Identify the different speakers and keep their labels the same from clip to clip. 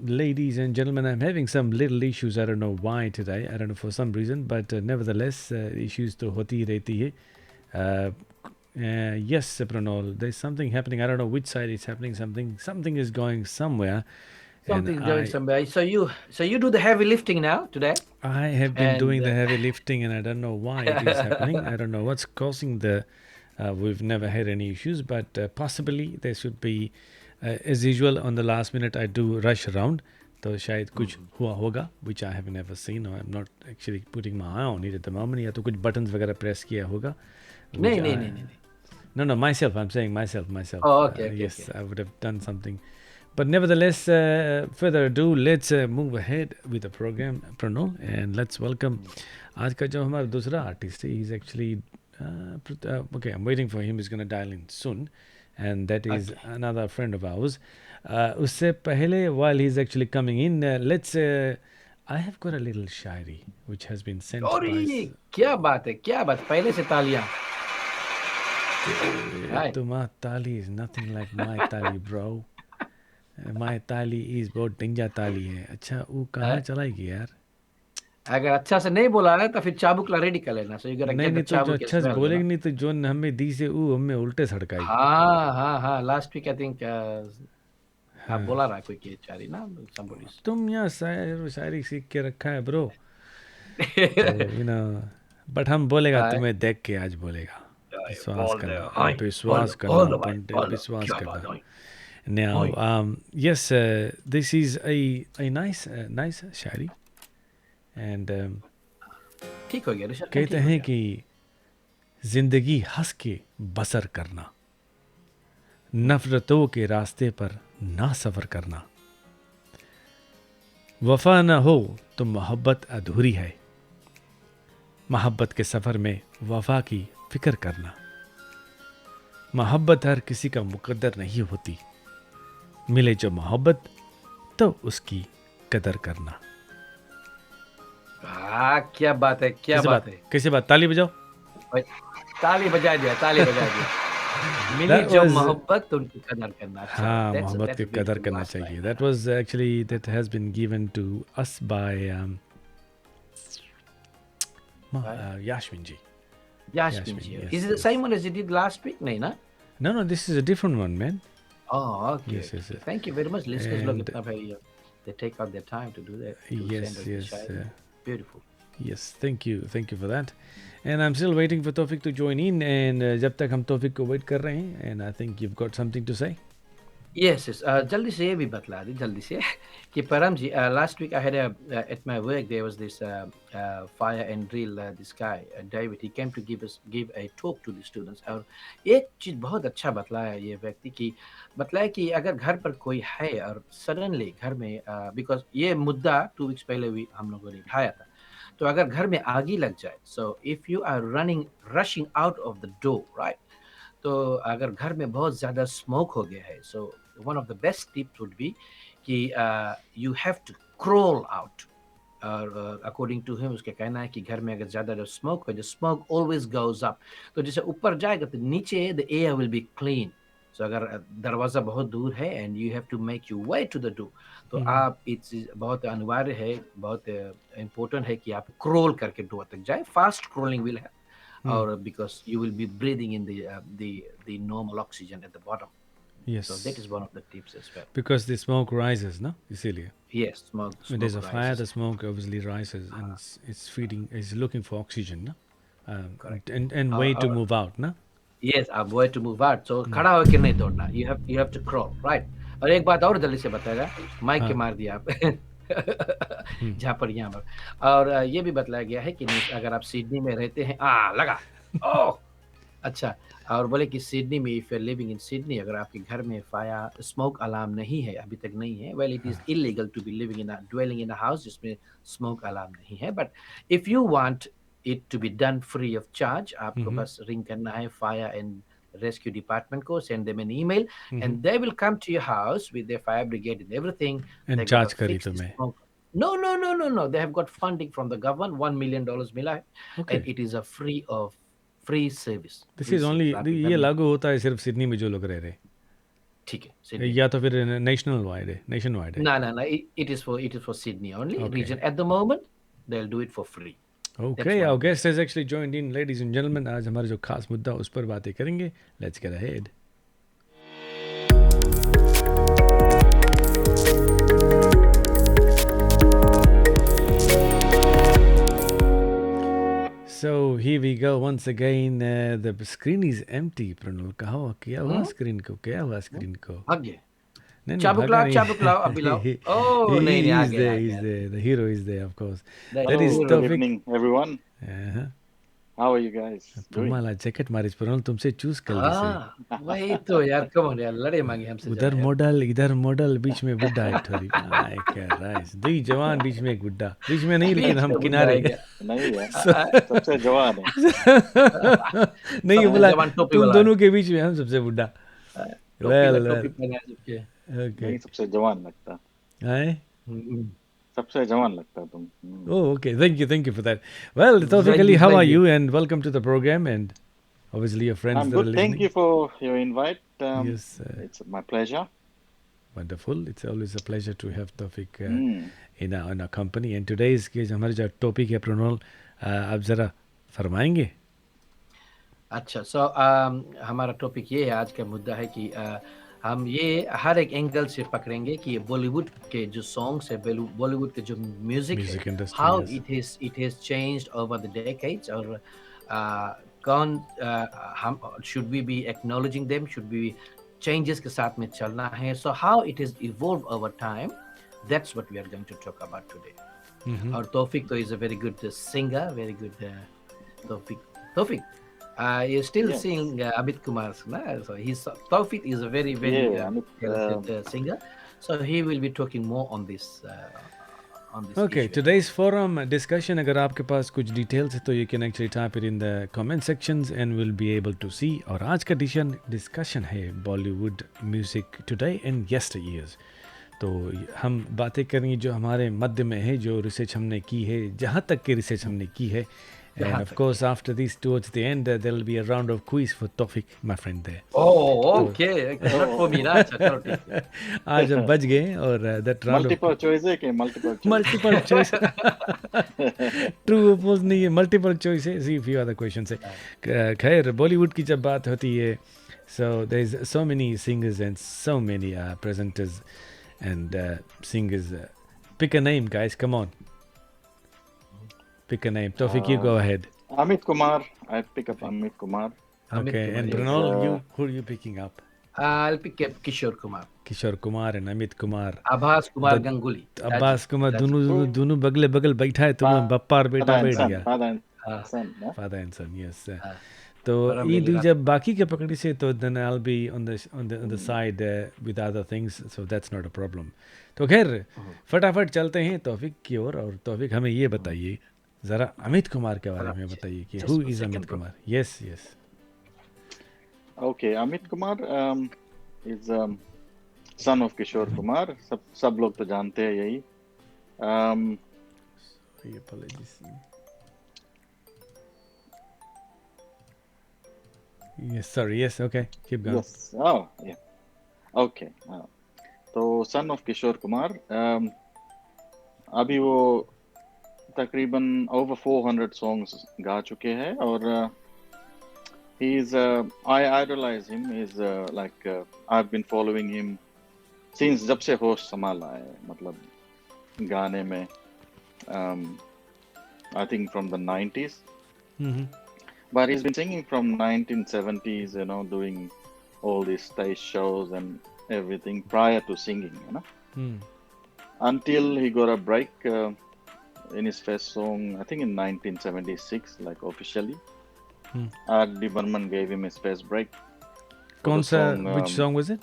Speaker 1: ladies and gentlemen, I'm having some little issues. I don't know why today. I don't know for some reason, but nevertheless, issues तो होती ही रहती है. Uh, yes, Pranol, there's something happening. I don't know which side it's happening. Something is going somewhere, and
Speaker 2: Something's going somewhere. So you do the heavy lifting now today,
Speaker 1: I have been
Speaker 2: and
Speaker 1: doing the heavy lifting, and I don't know why it is happening. I don't know what's causing the. We've never had any issues, but possibly there should be, as usual, on the last minute I do rush around. तो शायद कुछ
Speaker 2: Mhm.
Speaker 1: हुआ होगा which I have never seen or I'm not actually putting my eye on it at the moment. या तो कुछ buttons वगैरह press किया होगा which
Speaker 2: नहीं नहीं
Speaker 1: I
Speaker 2: नहीं नहीं नहीं.
Speaker 1: no myself I'm saying myself
Speaker 2: Oh, okay, okay,
Speaker 1: yes
Speaker 2: okay.
Speaker 1: I would have done something but nevertheless further ado let's move ahead with the program Pranol and let's welcome
Speaker 2: Mm.
Speaker 1: आज का जो हमारा दूसरा artist है he's actually okay I'm waiting for him he's going to dial in soon and that is
Speaker 2: Okay.
Speaker 1: another friend of ours उससे पहले while he's actually coming in let's I have got a little shairi which has been sent
Speaker 2: और
Speaker 1: by
Speaker 2: ये क्या बात है, क्या बात, पहले से तालियां. Right.
Speaker 1: तुम्हारा ताली is nothing like my ताली bro my ताली is बहुत डेंजर ताली है अच्छा वो कहाँ
Speaker 2: Uh,
Speaker 1: चलाएगी यार
Speaker 2: अगर अच्छा से नहीं बोला है तो फिर चाबुक ला रेडी कर लेना. So you gotta
Speaker 1: नहीं
Speaker 2: get the
Speaker 1: नहीं तो जो
Speaker 2: chabuk as
Speaker 1: अच्छा से
Speaker 2: well, you know.
Speaker 1: बोलेगी नहीं तो जो हमें दी से वो हमें उल्टे सड़काई
Speaker 2: हाँ हाँ हाँ. Last week I think आप
Speaker 1: हाँ
Speaker 2: बोला रहा कोई के चारी ना somebody's.
Speaker 1: तुम यहाँ शायरी सीख के रखा है ब्रो तो बट हम बोलेगा
Speaker 2: हाँ,
Speaker 1: तुम्हें देख के आज बोलेगा विश्वास
Speaker 2: बोल दे.
Speaker 1: करना
Speaker 2: हाय,
Speaker 1: विश्वास
Speaker 2: बोल
Speaker 1: करना
Speaker 2: दो भाई,
Speaker 1: पंडित
Speaker 2: बोलो
Speaker 1: विश्वास
Speaker 2: क्या बात
Speaker 1: करना
Speaker 2: है.
Speaker 1: now
Speaker 2: hi.
Speaker 1: yes this is a nice Shayari and
Speaker 2: ठीक हो गया ऋषभ,
Speaker 1: कहते
Speaker 2: ठीक हो
Speaker 1: हैं
Speaker 2: गया.
Speaker 1: कि जिंदगी हंस के बसर करना नफरतों के रास्ते पर ना सफ़र करना वफा न हो तो मोहब्बत अधूरी है मोहब्बत के सफ़र में वफा की फिक्र करना मोहब्बत हर किसी का मुकद्दर नहीं होती मिले जो मोहब्बत तो उसकी कदर करना
Speaker 2: क्या बात है, क्या बात है.
Speaker 1: कैसे बात ताली बजाओ
Speaker 2: भाई, ताली बजा दिया, ताली बजा दिया. मिली
Speaker 1: that
Speaker 2: जो
Speaker 1: was
Speaker 2: मोहब्बत उनकी कदर करना. अच्छा,
Speaker 1: हाँ मोहब्बत
Speaker 2: that's
Speaker 1: की
Speaker 2: a
Speaker 1: कदर
Speaker 2: beautiful
Speaker 1: करना
Speaker 2: last line.
Speaker 1: चाहिए that was actually that has been given to us by
Speaker 2: Right?
Speaker 1: Yashmin ji
Speaker 2: Yashmin
Speaker 1: Yashmin
Speaker 2: ji.
Speaker 1: yes
Speaker 2: Is it the
Speaker 1: yes
Speaker 2: same one as you did last week? नहीं ना?
Speaker 1: no this is a different one man
Speaker 2: Oh, okay,
Speaker 1: yes
Speaker 2: okay,
Speaker 1: yes
Speaker 2: okay. Thank you very much. Listeners लोग
Speaker 1: and
Speaker 2: इतना भाई they take out their time to do that, to send
Speaker 1: yes
Speaker 2: us the
Speaker 1: yes
Speaker 2: shairi. Beautiful.
Speaker 1: yes thank you for that and I'm still waiting for Tofik to join in and जब तक हम Tofik को wait कर रहे हैं and I think you've got something to say
Speaker 2: Yes, yes. जल्दी से ये भी बतला दी जल्दी से कि परम जी last week I had at my work there was this fire and drill this guy David he came to give a talk to the students और एक चीज बहुत अच्छा बतलाया ये व्यक्ति की बतलाया कि अगर घर पर कोई है और सडनली घर में बिकॉज ये मुद्दा 2 वीक्स पहले भी हम लोगों ने उठाया था तो अगर घर में आग ही लग जाए so if you are running rushing out of the door right तो अगर घर में बहुत ज़्यादा स्मोक हो गया है so one of the best tips would be कि you have to crawl out और अकॉर्डिंग टू हिम उसका कहना है कि घर में अगर ज़्यादा स्मोक हो the smoke always goes up तो जैसे ऊपर जाएगा तो नीचे the air will be clean so अगर दरवाज़ा बहुत दूर है and you have to make you way to the door तो
Speaker 1: Mhm.
Speaker 2: आप इट्स बहुत अनिवार्य है बहुत इम्पोर्टेंट है कि आप क्रोल करके डोर तक जाए fast crawling will
Speaker 1: Mm.
Speaker 2: or because you will be breathing in the normal oxygen at the bottom. So that
Speaker 1: Yes,
Speaker 2: is one of the tips as well.
Speaker 1: because the smoke rises, no? इसीलिए
Speaker 2: Yes, smoke
Speaker 1: when there's
Speaker 2: smoke
Speaker 1: a fire,
Speaker 2: rises.
Speaker 1: the smoke obviously rises and it's feeding, it's looking for oxygen, no?
Speaker 2: Correct.
Speaker 1: And way to move out, no?
Speaker 2: Yes, आप way to move out. So
Speaker 1: Mm.
Speaker 2: खड़ा होकर नहीं दौड़ना. You have to crawl, right? और एक बात और जल्दी से बताएगा. माइक के
Speaker 1: हाँ.
Speaker 2: मार दिया आप.
Speaker 1: Hmm.
Speaker 2: जहाँ पर यहाँ पर और ये भी बताया गया है कि अगर आप सिडनी में रहते हैं लगा ओह अच्छा और बोले कि सिडनी में if you are living in Sydney अगर आपके घर में फायर स्मोक अलार्म नहीं है अभी तक नहीं है well it is illegal to be living in dwelling in a house जिसमें स्मोक अलार्म नहीं है but if you want it to be done free of charge आपको
Speaker 1: Mm-hmm.
Speaker 2: बस रिंग करना है फायर एंड rescue department को send them an email
Speaker 1: Mm-hmm.
Speaker 2: and they will come to your house with their fire brigade and everything
Speaker 1: And
Speaker 2: they're gonna
Speaker 1: charge करी
Speaker 2: fix the
Speaker 1: तुम्हें.
Speaker 2: smoke. No, no, no, no, no. They have got funding from the government, $1 million मिला है,
Speaker 1: Okay.
Speaker 2: and it is a free service,
Speaker 1: This
Speaker 2: free
Speaker 1: is only
Speaker 2: service. आपके घर
Speaker 1: ये
Speaker 2: में
Speaker 1: लागू होता है सिर्फ सिडनी में जो लोग रह रहे.
Speaker 2: ठीक है, सिडनी।
Speaker 1: या तो फिर नेशनल वाइड है, नेशन वाइड है?
Speaker 2: No, no, no. It is for Sydney only
Speaker 1: Okay.
Speaker 2: region at the moment. They'll do it for free.
Speaker 1: Okay,
Speaker 2: That's one
Speaker 1: our
Speaker 2: of the
Speaker 1: guest has actually joined in, ladies and gentlemen. आज हमारा जो खास मुद्दा उस पर बातें करेंगे. Let's get ahead. So here we go once again. The screen is empty. Pranav कहा क्या हुआ स्क्रीन को? क्या हुआ स्क्रीन को?
Speaker 2: भाग गया।
Speaker 1: नहीं
Speaker 2: चाबुक
Speaker 1: भागा
Speaker 2: लाओ,
Speaker 1: नहीं.
Speaker 2: चाबुक लाओ, अभी लाओ। ओह नहीं नहीं, आ
Speaker 1: He's
Speaker 2: गया,
Speaker 1: there,
Speaker 2: आ
Speaker 1: he's
Speaker 2: गया।
Speaker 1: there. The hero is there, of course.
Speaker 2: The
Speaker 1: That is
Speaker 2: hero.
Speaker 3: Good
Speaker 1: Tawfiq.
Speaker 3: evening, everyone.
Speaker 1: Uh-huh.
Speaker 3: How are you guys doing?
Speaker 1: तुम्हारा जैकेट मारिस प्रणव तुमसे चूज कर से.
Speaker 2: वही तो यार, कम ऑन यार, लड़े मांगे हमसे
Speaker 1: उधर
Speaker 2: जरा यार।
Speaker 1: मॉडल इधर मॉडल बीच में बुड्ढा एक थोड़ी. आई क्या राइस. दुई जवान बीच में एक बुड्ढा. बीच में नहीं लेकिन
Speaker 2: बीच
Speaker 1: हम
Speaker 2: में बुड्ढा
Speaker 1: किनारे.
Speaker 2: है क्या?
Speaker 3: नहीं यार, सबसे जवान है।
Speaker 1: नहीं
Speaker 2: सबसे
Speaker 1: बोला
Speaker 2: जवान टोपी
Speaker 1: तुम
Speaker 2: वाला
Speaker 1: दोनों के बीच में हम सबसे बुड्ढा.
Speaker 2: टोपी
Speaker 1: Well,
Speaker 2: टोपी
Speaker 1: well.
Speaker 2: पहना है सबके।
Speaker 1: Okay.
Speaker 3: नहीं, सबसे जवान लगता।
Speaker 1: Aye?
Speaker 3: सबसे जवान लगता तुम।
Speaker 1: Oh, okay. Thank you for that. Well, Tawfiq Ali, how are you? And welcome to the program. And obviously, your friends
Speaker 3: I'm
Speaker 1: that are
Speaker 3: good.
Speaker 1: listening.
Speaker 3: Thank you for your invite.
Speaker 1: Yes,
Speaker 3: It's my pleasure.
Speaker 1: wonderful. It's always a pleasure to have Tawfiq
Speaker 3: Hmm.
Speaker 1: in our company. And today's के हमारे जो topic है प्रणोल, आप जरा फरमाएंगे?
Speaker 2: अच्छा, सो हमारा topic ये है, आज का मुद्दा है कि हम ये हर एक एंगल से पकड़ेंगे कि बॉलीवुड के जो सॉन्ग्स है, बॉलीवुड के जो म्यूजिक
Speaker 1: Music
Speaker 2: है,
Speaker 1: industry,
Speaker 2: how
Speaker 1: yes.
Speaker 2: It has changed over the decades, और कौन हम should we be acknowledging them, should be changes के साथ में चलना है, so how it has evolve over time, that's what we are going to talk about today. और तौफिक तो is a very good singer, very good Taufiq you still
Speaker 3: Yes.
Speaker 2: sing Amit Kumar's, na? So Tawfiq is a very
Speaker 3: Yeah, Amit,
Speaker 2: talented singer. So he will be talking more on this
Speaker 1: Okay,
Speaker 2: issue.
Speaker 1: today's forum discussion, अगर आपके पास कुछ details है तो you can actually type it in the comment sections and we'll be able to see. और आज का discussion है Bollywood music today and yesteryears. तो हम बातें करेंगे जो हमारे मध्य में है, जो रिसर्च हमने की है, जहाँ तक की रिसर्च हमने की है. And of course, after this, towards the end, there will be a round of quiz for Tawfiq, my friend there.
Speaker 2: Oh, okay. Not for me, na? अच्छा, चलो ठीक है।
Speaker 1: आज हम बच गए और that round
Speaker 3: Multiple choice है कि multiple choice?
Speaker 1: multiple choice. True oppose नहीं है, multiple choice है. See few other questions है. खैर बॉलीवुड की जब बात होती है, so there is so many singers and so many presenters and singers. Pick a name, guys. Come on. Pick a name. Tawfiq, you go ahead.
Speaker 3: Amit Kumar. I pick up Amit Kumar.
Speaker 2: Amit
Speaker 1: Okay,
Speaker 2: Kumar,
Speaker 1: and
Speaker 2: yes.
Speaker 1: Pranal, who are you picking up?
Speaker 2: I'll pick up Kishore Kumar.
Speaker 1: Kishore Kumar and Amit Kumar.
Speaker 2: Abbas Kumar
Speaker 1: The-
Speaker 2: Ganguly.
Speaker 1: Abbas Kumar
Speaker 2: that's-
Speaker 1: दोनों दोनों बगले बगल बैठा है, तुम्हें बप्पा और बेटा
Speaker 3: Father and
Speaker 1: बैठ
Speaker 3: son.
Speaker 1: गया.
Speaker 3: Father and
Speaker 2: हाँ,
Speaker 3: son. ना?
Speaker 1: Father and son, yes.
Speaker 2: हाँ।
Speaker 1: तो
Speaker 2: परम
Speaker 1: ये
Speaker 2: मिली
Speaker 1: दू
Speaker 2: रात।
Speaker 1: जब बाकी के पकड़ी से तो then I'll be on the side with other things, so that's not a problem. तो खैर फटाफट चलते हैं तौफिक की ओर. और तौफिक हमें ये बताइए जरा अमित कुमार के बारे में बताइए कि
Speaker 2: Just
Speaker 1: who
Speaker 2: for a
Speaker 1: is
Speaker 2: second,
Speaker 1: Amit
Speaker 2: bro.
Speaker 1: Kumar? Yes, yes.
Speaker 3: Okay, Amit Kumar is son of Kishore Kumar. सब लोग तो जानते हैं यही.
Speaker 1: Sorry, apologies. Yes, sorry. Yes, okay. Keep going.
Speaker 3: Yes. Oh, yeah. Okay. तो son of Kishore Kumar. अभी वो तकरीबन over 400 songs गा चुके हैं और he's I idolize him. He's like I've been following him since जब से होश संभाला है, मतलब गाने में I think from the 90s.
Speaker 1: Mm-hmm.
Speaker 3: But he's been singing from 1970s, you know, doing all these stage shows and everything prior to singing, you know.
Speaker 1: Mm.
Speaker 3: Until he got a break in his first song, I think in 1976, like officially. R.D. Burman gave him his first break.
Speaker 1: कौन सा?
Speaker 3: song,
Speaker 1: Which song was it?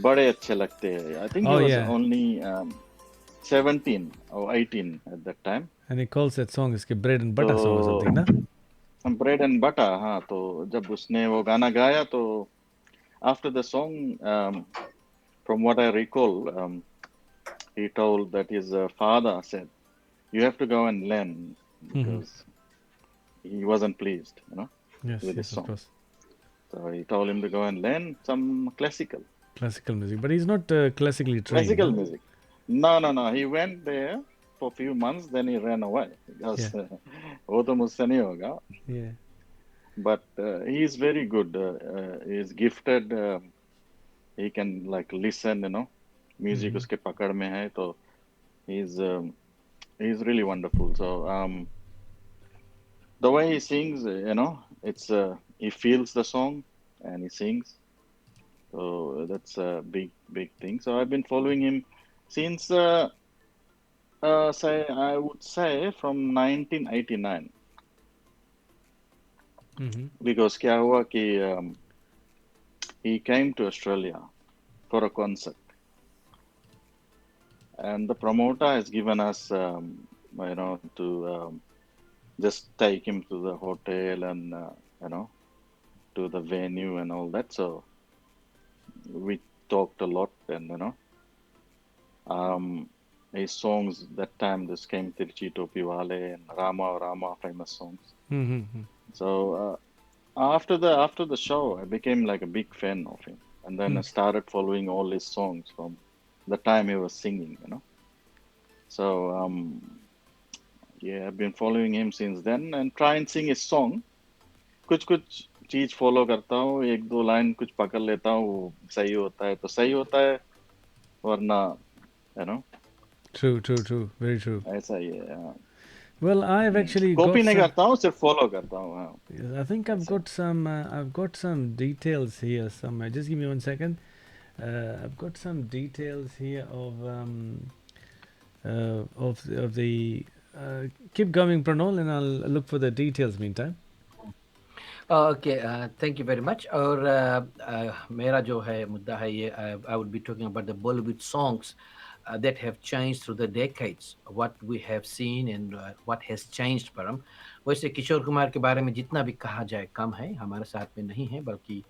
Speaker 3: बड़े अच्छे लगते हैं. I think
Speaker 1: Oh,
Speaker 3: he was
Speaker 1: yeah.
Speaker 3: only 17 or 18 at that time.
Speaker 1: And he calls that song इसके bread and butter song or
Speaker 3: तो-
Speaker 1: something, ना?
Speaker 3: Bread and butter, हाँ. तो जब उसने वो गाना गाया तो after the song, from what I recall, he told that his father said, "You have to go and learn," because he wasn't pleased, you know.
Speaker 1: Yes,
Speaker 3: With
Speaker 1: yes,
Speaker 3: the
Speaker 1: of
Speaker 3: song.
Speaker 1: course.
Speaker 3: So he told him to go and learn some classical
Speaker 1: music, but he's not classically trained,
Speaker 3: classical
Speaker 1: no?
Speaker 3: music. No. He went there for a few months, then he ran away
Speaker 1: Yeah,
Speaker 3: because वो तो मुझसे नहीं होगा.
Speaker 1: yeah.
Speaker 3: But he is very good. He is gifted. He can like listen, music
Speaker 1: Hmm.
Speaker 3: उसके पकड़ में है तो he's he's really wonderful. So the way he sings, it's he feels the song and he sings. So that's a big thing. So I've been following him since say I would say from 1989
Speaker 1: Hmm.
Speaker 3: because क्या हुआ कि he came to Australia for a concert and the promoter has given us to just take him to the hotel and you know to the venue and all that. So we talked a lot and um, his songs that time this came Tirchi Topi Wale and Rama Rama famous songs.
Speaker 1: Hmm.
Speaker 3: So after the show, I became like a big fan of him, and then I started following all his songs from the time he was singing. So yeah, I've been following him since then and try and sing his song. कुछ कुछ चीज follow करता हूँ, एक दो line कुछ पकड़ लेता हूँ, सही होता है तो सही होता है, वरना you know
Speaker 1: True. Very true.
Speaker 3: ऐसा ही है.
Speaker 1: Well, I've actually
Speaker 3: copy
Speaker 1: got
Speaker 3: नहीं
Speaker 1: some.
Speaker 3: करता हूँ, सिर्फ फॉलो करता हूँ. हाँ,
Speaker 1: I think I've
Speaker 3: ऐसा है.
Speaker 1: got some. I've got some details here. Just give me 1 second. I've got some details here of the. Keep going, Pranol, and I'll look for the details. Meantime.
Speaker 2: Okay, thank you very much. और मेरा जो है मुद्दा है ये, I would be talking about the Bollywood songs that have changed through the decades, what we have seen and what has changed. परम वैसे किशोर कुमार के बारे में जितना भी कहा जाए कम है, हमारे साथ में नहीं है, बल्कि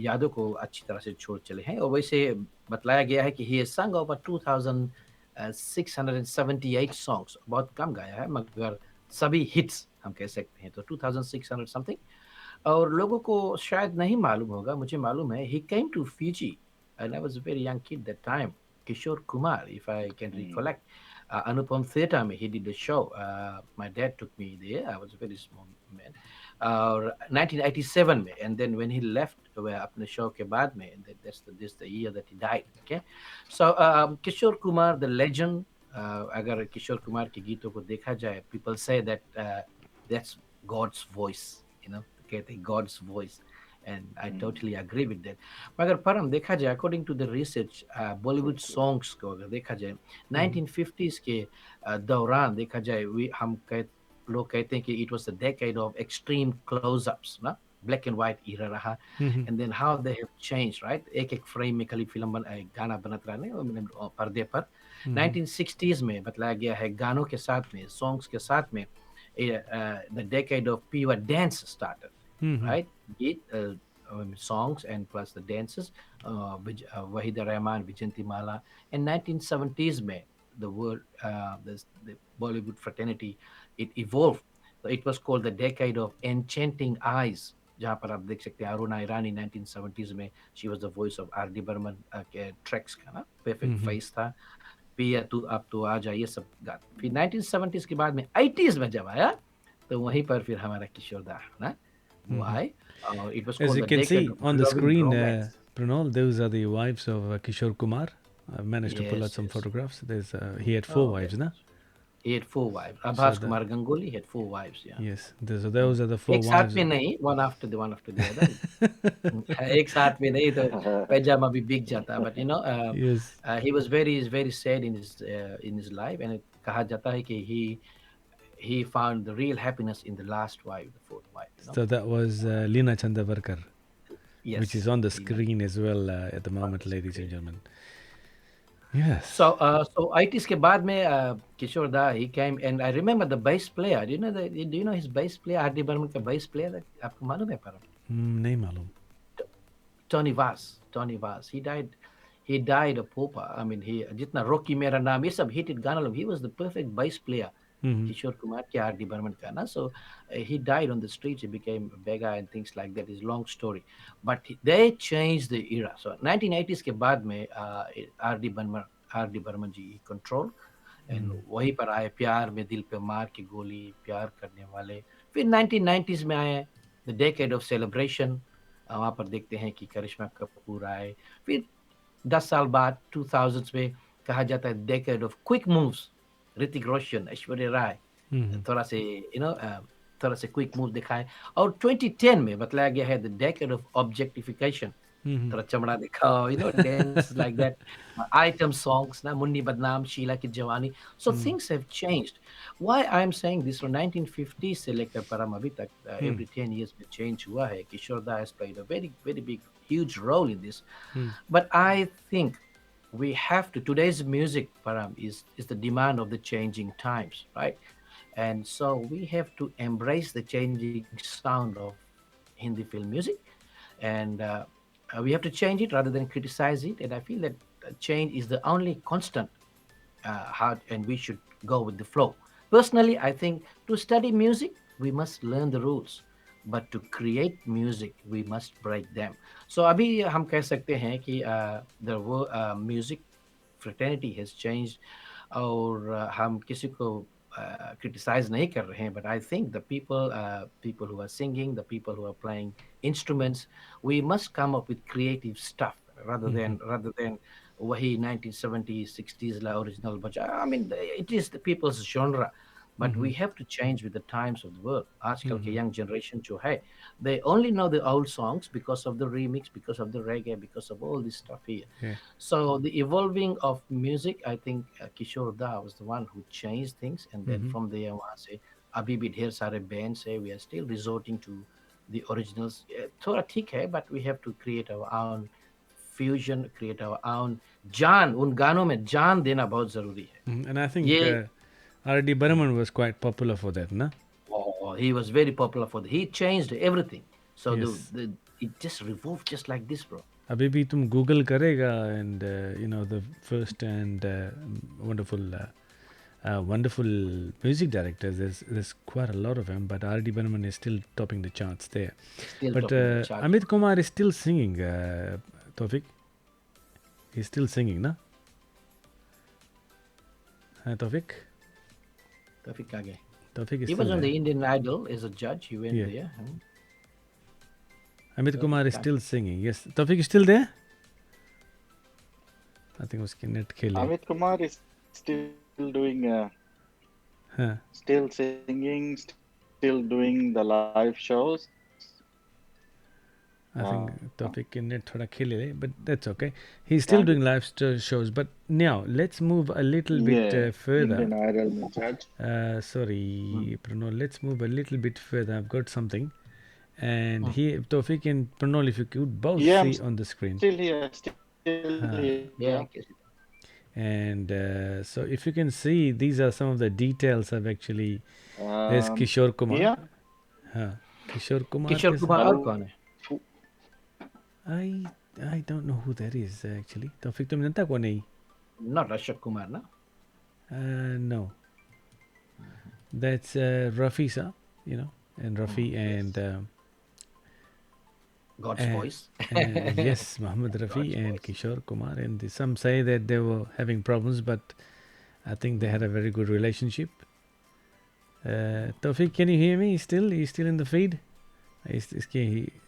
Speaker 2: यादों को अच्छी तरह से छोड़ चले हैं. और वैसे बतलाया गया है कि ही हैज संग ओवर 2678 सॉन्ग्स. बहुत कम गाया है मगर सभी हिट्स हम कह सकते हैं. तो 2600 समथिंग. और लोगों को शायद नहीं मालूम होगा, मुझे मालूम है. He came to Fiji and I was a very young kid that time. Kishore Kumar, if I can recollect, Anupam theatre में he did the show. My dad took me there, I was a very small man. और 1987 में, and then when he left अपने show के बाद में, that's the year that he died. Okay, so Kishore Kumar the legend. अगर किशोर कुमार के गीतों को देखा जाए, people say that that's God's voice, कहते हैं God's voice, and I totally agree with that. मगर पर हम देखा जाए, according to the research, Bollywood songs को अगर देखा जाए 1950s के दौरान देखा जाए, लोग कहते हैं कि it was the decade of extreme closeups ना, ब्लैक एंड व्हाइट इरा रहा. And then how they have change, right. एक एक फ्रेम में खाली गाना बनत रहा नहीं पर्दे पर. 1960s में बतलाया गया है, गानों के साथ में, सॉन्ग्स के साथ में, the decade of pure dance started, right? Songs and plus the dances, Wahida Rahman, Vijayanti Mala. In 1970s में the world, the Bollywood fraternity, it evolved. So it was called the decade of enchanting eyes, जहाँ पर आप देख सकते हैं अरुणा ईरानी 1970s में, she was the voice of R.D. Burman के tracks का ना, perfect face था. पिया तू अब तो आ जा, ये सब गाते. फिर 1970s के बाद में 80s में जब आया, तो वहीं पर फिर हमारा किशोर दा ना वो आए. It was
Speaker 1: As
Speaker 2: called
Speaker 1: you
Speaker 2: the
Speaker 1: can
Speaker 2: decade
Speaker 1: see
Speaker 2: of
Speaker 1: on the
Speaker 2: loving
Speaker 1: screen,
Speaker 2: romance.
Speaker 1: Pranol, those are the wives of Kishore Kumar. I've managed to pull out
Speaker 2: Yes,
Speaker 1: some
Speaker 2: yes.
Speaker 1: photographs. He had 4 wives,
Speaker 2: Okay.
Speaker 1: na?
Speaker 2: He had 4 wives.
Speaker 1: So
Speaker 2: Abhas Kumar Ganguly had 4 wives, yeah.
Speaker 1: yes, so those are the 4
Speaker 2: एक साथ
Speaker 1: wives.
Speaker 2: में नहीं, one after the other. एक साथ में नहीं तो पैजामा भी बिक जाता. But
Speaker 1: Yes.
Speaker 2: he was very sad in his life, and कहा जाता है कि he found the real happiness in the last wife, the 4th wife.
Speaker 1: So that was Leena Chandavarkar,
Speaker 2: Yes.
Speaker 1: which is on the
Speaker 2: Leena
Speaker 1: screen as well at the
Speaker 2: on
Speaker 1: moment,
Speaker 2: the
Speaker 1: ladies and
Speaker 2: screen.
Speaker 1: gentlemen. Yes.
Speaker 2: So 80s के बाद में Kishore Da, he came, and I remember the bass player. Do you know his bass player, R.D. Burman का bass player? आपको मालूम है परम?
Speaker 1: नहीं मालूम.
Speaker 2: Tony Vaz. He died a pauper. I mean, जितना Rocky मेरा नाम, ये सब hit गाना लोग, he was the perfect bass player Kishore Kumar के R.D. Burman का ना. So he died on the streets. He became a beggar and things like that. Is long story, but they changed the era. So 1980s के बाद में R.D. Burman ji control. And वहीं पर आए प्यार में दिल पे मार की गोली, प्यार करने वाले. फिर 1990s में आए द डेकेड ऑफ सेलिब्रेशन. वहां पर देखते हैं कि करिश्मा कपूर आए. फिर 10 साल बाद 2000s में कहा जाता है decade of quick moves. Hrithik Roshan, Aishwarya Rai थोड़ा से थोड़ा से क्विक मूव दिखाए. और 2010 में बतलाया गया है द डेकेड ऑफ ऑब्जेक्टिफिकेशन. थोड़ा चमड़ा दिखाओ, dance like that. Item songs, na Munni Badnaam, Sheila Ki Jawani. So things have changed. Why I'm saying this from 1950s से लेकर परम अभी तक, every 10 years में change हुआ है. Kishore Da has played a very, very big, huge role in this. But I think we have to, today's music, Param, is the demand of the changing times, right? And so we have to embrace the changing sound of Hindi film music, and we have to change it rather than criticize it. And I feel that change is the only constant, and we should go with the flow. Personally, I think to study music, we must learn the rules, but to create music, we must break them. So अभी हम कह सकते हैं कि the music fraternity has changed, और हम किसी को criticize nahi kar rahe hain, but I think the people who are singing, the people who are playing instruments, we must come up with creative stuff rather than wahi 1970s 60s la original baja. I mean, it is the people's genre, but we have to change with the times of the world. Aajkal ke young generation jo hai, they only know the old songs because of the remix, because of the reggae, because of all this stuff here.
Speaker 1: Yeah.
Speaker 2: So the evolving of music, I think Kishore Da was the one who changed things, and then from there, वहाँ से अभी भी ढेर सारे bands है. We are still resorting to the originals. थोड़ा ठीक है, but we have to create our own fusion, create our own जान. उन गानों में जान देना बहुत जरूरी है.
Speaker 1: And I think
Speaker 2: ये
Speaker 1: R.D. Burman was quite popular for that, na?
Speaker 2: he was very popular for that. He changed everything. So
Speaker 1: Yes.
Speaker 2: it just revolved just like this, bro.
Speaker 1: अभी भी तुम गूगल करेगा and the first and wonderful music directors, there's quite a lot of them, but R.D. Burman is still topping the charts there.
Speaker 2: Still
Speaker 1: But
Speaker 2: topping the chart.
Speaker 1: Amit Kumar is still singing, Tawfiq. He's still singing, na? Tawfiq?
Speaker 2: Tawfiq आ गए.
Speaker 1: Tawfiq is
Speaker 2: He
Speaker 1: still
Speaker 2: was on
Speaker 1: there.
Speaker 2: the Indian Idol as a judge. He went
Speaker 1: Yeah.
Speaker 2: there.
Speaker 1: Amit Kumar is still singing. Yes. Tawfiq is still there? I think उसकी net खेले.
Speaker 3: Amit Kumar is still doing,
Speaker 1: हाँ.
Speaker 3: still singing, still doing the live shows.
Speaker 1: I think Tawfiq की net थोड़ा खेले, but that's okay. He's still doing live shows. But now let's move a little bit further.
Speaker 3: Indian Idol में judge.
Speaker 1: Sorry, Pranol. Let's move a little bit further. I've got something. And here, Tawfiq and Pranol, if you could both see on the screen.
Speaker 3: Still here, still here.
Speaker 2: Yeah.
Speaker 1: And so if you can see, these are some of the details of actually. There's Kishore Kumar.
Speaker 3: Yeah.
Speaker 1: हाँ, Kishore Kumar.
Speaker 2: Kishore Kumar और कौन है?
Speaker 1: I don't know who that is actually. Tawfiq, तुम जानता कौन है?
Speaker 2: Not Ashok Kumar, no?
Speaker 1: No. That's Rafi sir, and Rafi and
Speaker 2: God's voice.
Speaker 1: yes, Muhammad Rafi and Kishore Kumar. And some say that they were having problems, but I think they had a very good relationship. Tawfiq, can you hear me still? Are you still in the feed? इसके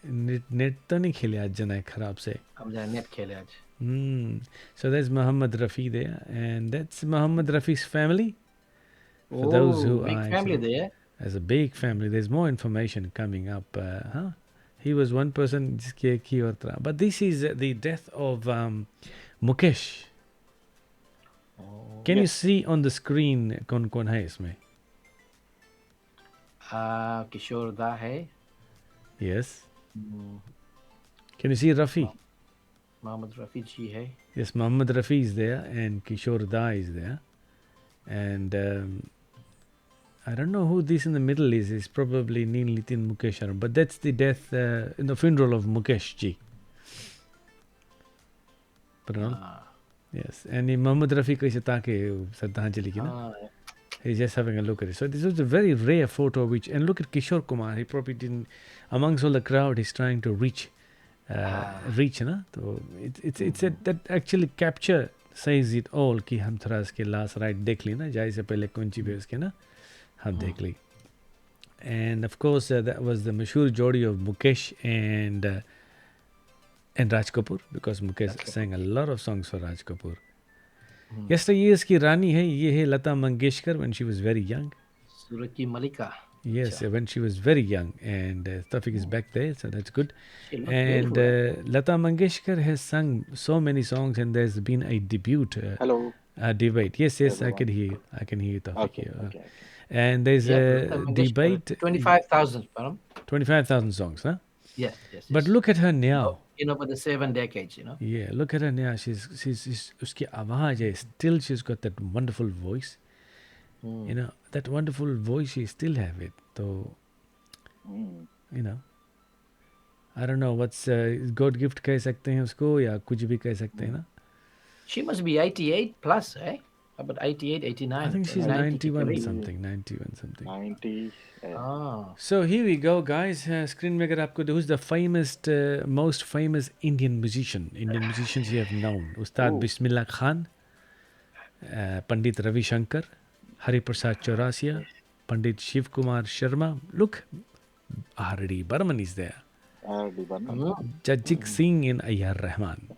Speaker 1: net तो नहीं खेले आज जना खराब से.
Speaker 2: हम जरा नेट खेले आज.
Speaker 1: So there's Muhammad Rafi there, and that's Muhammad Rafi's family. For those who
Speaker 2: big
Speaker 1: are
Speaker 2: family
Speaker 1: actually-
Speaker 2: there.
Speaker 1: As a big family, there's more information coming up. He was one person, जिसकी एक ही और तरह. But this is the death of Mukesh. Can you see on the screen कौन कौन है इसमें?
Speaker 2: किशोर दा है.
Speaker 1: Yes. Can you see Rafi?
Speaker 2: Mohammad Rafi ji है.
Speaker 1: Yes, Muhammad Rafi is there and Kishore Da is there. And I don't know who this in the middle is. It's probably Neen Litin Mukesh. But that's the death, in the funeral of Mukesh ji. Pranal? Yes. And Muhammad Rafi कैसे ताके श्रद्धांजलि की ना? He's just having a look at it. So this was a very rare photo. And look at Kishore Kumar. He probably didn't. Amongst all the crowd, he's trying to reach, ना. तो it's that actually capture says it all कि हम थोड़ा इसके last ride देख ली ना. जाए से पहले कौन सी भी उसके ना हम देख ली. And of course that was the mashhoor jodi of Mukesh and Raj Kapoor, because Mukesh sang a lot of songs for Raj Kapoor. Yesterday इसकी रानी है, ये है Lata Mangeshkar when she was very young.
Speaker 2: Suraj ki Malika.
Speaker 1: Yes, when she was very young, and Tawfiq is back there, so that's good.
Speaker 2: She looked
Speaker 1: And
Speaker 2: beautiful.
Speaker 1: Lata Mangeshkar has sung so many songs, and there's been a
Speaker 3: Hello.
Speaker 1: Debate. Yes, I
Speaker 3: Everyone.
Speaker 1: can hear you. I can hear you, Tawfiq.
Speaker 3: Okay. Okay.
Speaker 1: And there's
Speaker 2: Yeah,
Speaker 1: a
Speaker 2: Lata Mangeshkar,
Speaker 1: debate.
Speaker 2: 25,000, Param.
Speaker 1: 25,000 songs, huh?
Speaker 2: Yes, yes.
Speaker 1: But
Speaker 2: yes.
Speaker 1: look at her now.
Speaker 2: You know, for the 7 decades, you know.
Speaker 1: Yeah, look at her now. She's उसकी आवाज है. Still, she's got that wonderful voice. You know, that wonderful voice, she still have it. So, you know, I don't know what's God gift कह सकते हैं उसको या कुछ भी कह सकते हैं ना.
Speaker 2: She must be 88 plus, eh? About 88, 89.
Speaker 1: I think she's
Speaker 2: 90
Speaker 1: 91
Speaker 2: kali.
Speaker 1: something, 91 something.
Speaker 3: 90.
Speaker 2: Ah.
Speaker 1: So here we go, guys. Screen में अगर आपको who's the famous, most famous Indian musicians you have known? Ustad Bismillah Khan, Pandit Ravi Shankar, Hari Prasad Chaurasia, Pandit Shiv Kumar Sharma. Look, R.D. Burman is there.
Speaker 3: R.D. Burman.
Speaker 1: Jajik Singh and A.R. Rahman.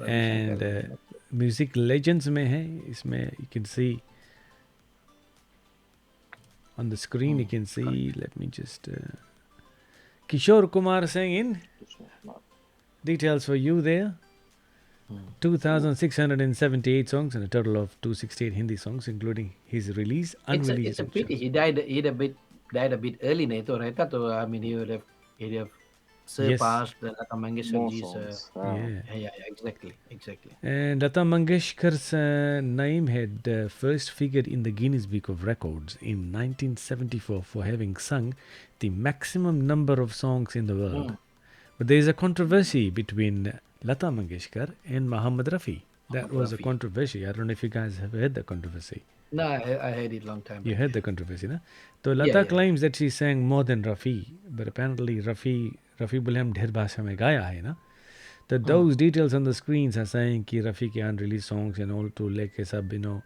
Speaker 1: And music legends में है इसमें. You can see on the screen, you can see, let me just Kishore Kumar singing. Details for you there. 2,678 songs and a total of 268 Hindi songs, including his release, unreleased.
Speaker 2: It's a pity. He died a bit early, नहीं तो रहता तो I mean he would have surpassed the Lata Mangeshkar ji's. Yeah, exactly.
Speaker 1: And Lata Mangeshkar's name had first figured in the Guinness Book of Records in 1974 for having sung the maximum number of songs in the world. But there is a controversy between Lata Mangeshkar and Muhammad Rafi. That was a controversy. I don't know if you guys have heard the controversy.
Speaker 2: No, I heard it long time.
Speaker 1: You heard the controversy, no? So Lata claims that she sang more than Rafi, but apparently Rafi बोले हम ढेर भाषा में गाया है ना. So those details on the screens are saying कि Rafi के unreleased songs and all to लेके सब, you know,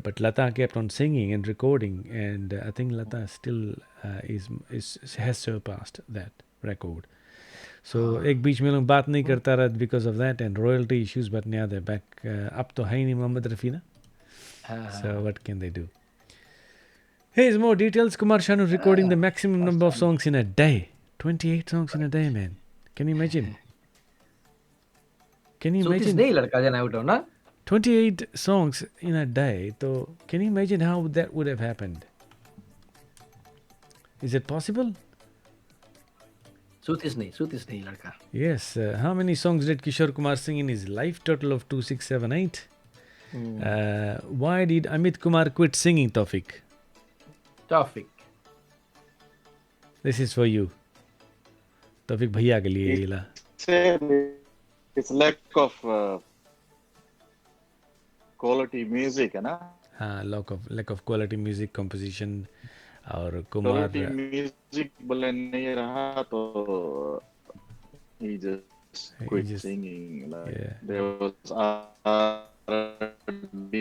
Speaker 1: but Lata kept on singing and recording, and I think Lata still has surpassed that record. So एक बीच में लोग बात नहीं करता रहा because of that and royalty issues, but now they're back. अब तो है ही नहीं मोहम्मद रफ़ी ना. So what can they do? Here's more details. Kumar Sanu recording the maximum number of songs in a day. 28 songs in a day, man. Can you imagine? Can you imagine?
Speaker 2: नहीं लड़का जना उठो ना.
Speaker 1: 28 songs in a day. So can you imagine how that would have happened? Is it possible?
Speaker 2: सूतिस नहीं लड़का.
Speaker 1: Yes. How many songs did Kishore Kumar sing in his life? Total of 2,678. Why did Amit Kumar quit singing, Tawfiq? This is for you. Tawfiq भैया के लिए ये ला.
Speaker 3: It's lack of quality music, है ना?
Speaker 1: हाँ, lack of quality music composition. और Kumar
Speaker 3: quality music बोले नहीं रहा तो he just quit singing. Like there was R&B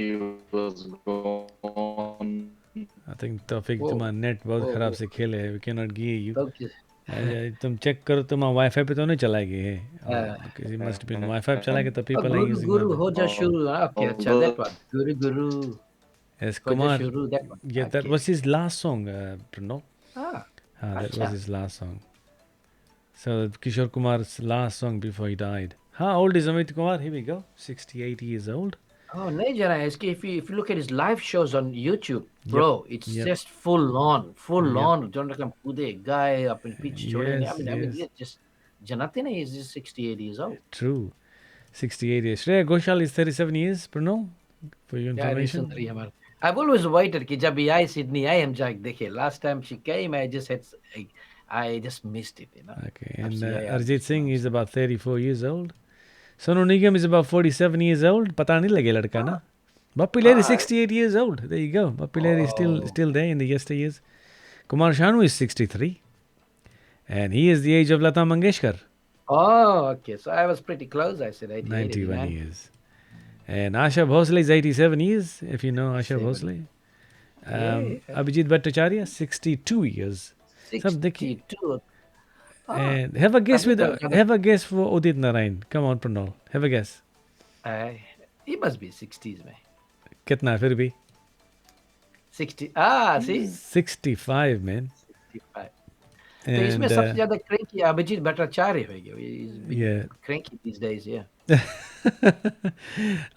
Speaker 3: was gone.
Speaker 1: I think Tawfiq तुम्हारा नेट बहुत खराब से खेले है. We cannot hear you. तुम चेक करो तुम्हारा वाईफाई पे तो नहीं चलाएगी है. किसी must be वाईफाई चलाएगी तो people are using.
Speaker 2: गुरु हो जा शुरू. Okay, अच्छा that one. Guru.
Speaker 1: Yes, Kumar. Yeah, that was his last song, Pranav. That was his last song. So Kishore Kumar's last song before he died. How old is Amit Kumar? Here we go. 68 years old.
Speaker 2: Oh, नहीं जरा इसके if you look at his live shows on YouTube, bro, it's just full on. John Rakam कूदे गाए अपने pitch छोड़े. I mean, just जनाते नहीं. He's just 68 years old.
Speaker 1: True, 68 years. Shreya Ghoshal is 37 years. Pranav, for your information.
Speaker 2: Yeah, I've always waited कि जब आई Sydney I am जाके देखे. Last time she came, I just missed it, you know.
Speaker 1: Okay, and Arjit Singh is about 34 years old. Sonu Nigam is about 47 years old. पता नहीं लगे लड़का ना. Bappi Lahiri,
Speaker 3: Ah,
Speaker 1: 68 years old. There you go. Bappi Lahiri is
Speaker 2: Oh,
Speaker 1: still there in the yesteryears. Kumar Sanu is 63, and he is the age of Lata Mangeshkar,
Speaker 2: oh, okay. So I was pretty close. I said 88,
Speaker 1: 91
Speaker 2: 89.
Speaker 1: years. And Asha Bhosle is 87 years, if you know Asha
Speaker 2: 7.
Speaker 1: Bhosle.
Speaker 2: Yeah,
Speaker 1: Abhijit Bhattacharya, 62 years. Sab dekhi.
Speaker 2: 62. Ah,
Speaker 1: And have a guess
Speaker 2: तभी तो
Speaker 1: have a guess for Udit Narayan. Come on, Pranal. Have a guess.
Speaker 2: he must be 60s में.
Speaker 1: Kitna fir bhi?
Speaker 2: 60. Ah, see?
Speaker 1: 65, man.
Speaker 2: 65. तो इसमें
Speaker 1: And
Speaker 2: सबसे ज्यादा cranky Abhijit Bhattacharya होगी. He's been
Speaker 1: yeah.
Speaker 2: cranky these days, yeah.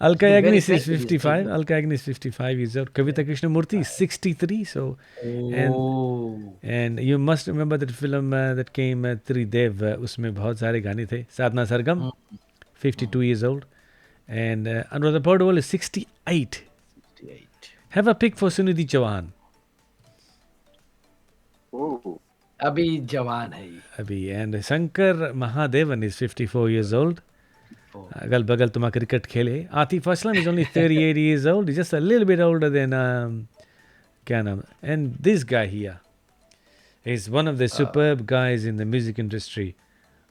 Speaker 1: Alka
Speaker 2: He's been very
Speaker 1: Yagnis is
Speaker 2: cranky these days.
Speaker 1: 55. Alka Yagnis is 55 years old. Kavita Krishnamurthy is 63. So, and
Speaker 2: Oh.
Speaker 1: and you must remember that film that came Tridev. उसमें बहुत सारे गाने थे. Sadhna Sargam, 52 years old. And Anuradha Paudwal is 68.
Speaker 2: 68.
Speaker 1: Have a pick for Sunidhi Chauhan.
Speaker 3: oh,
Speaker 2: अभी जवान है ये.
Speaker 1: Abhi. And Shankar Mahadevan is 54 years old.
Speaker 2: Oh.
Speaker 1: अगल बगल तुम क्रिकेट खेले. Atif Aslam is only 38 years old. He's just a little bit older than क्या नाम. And this guy here is one of the superb guys in the music industry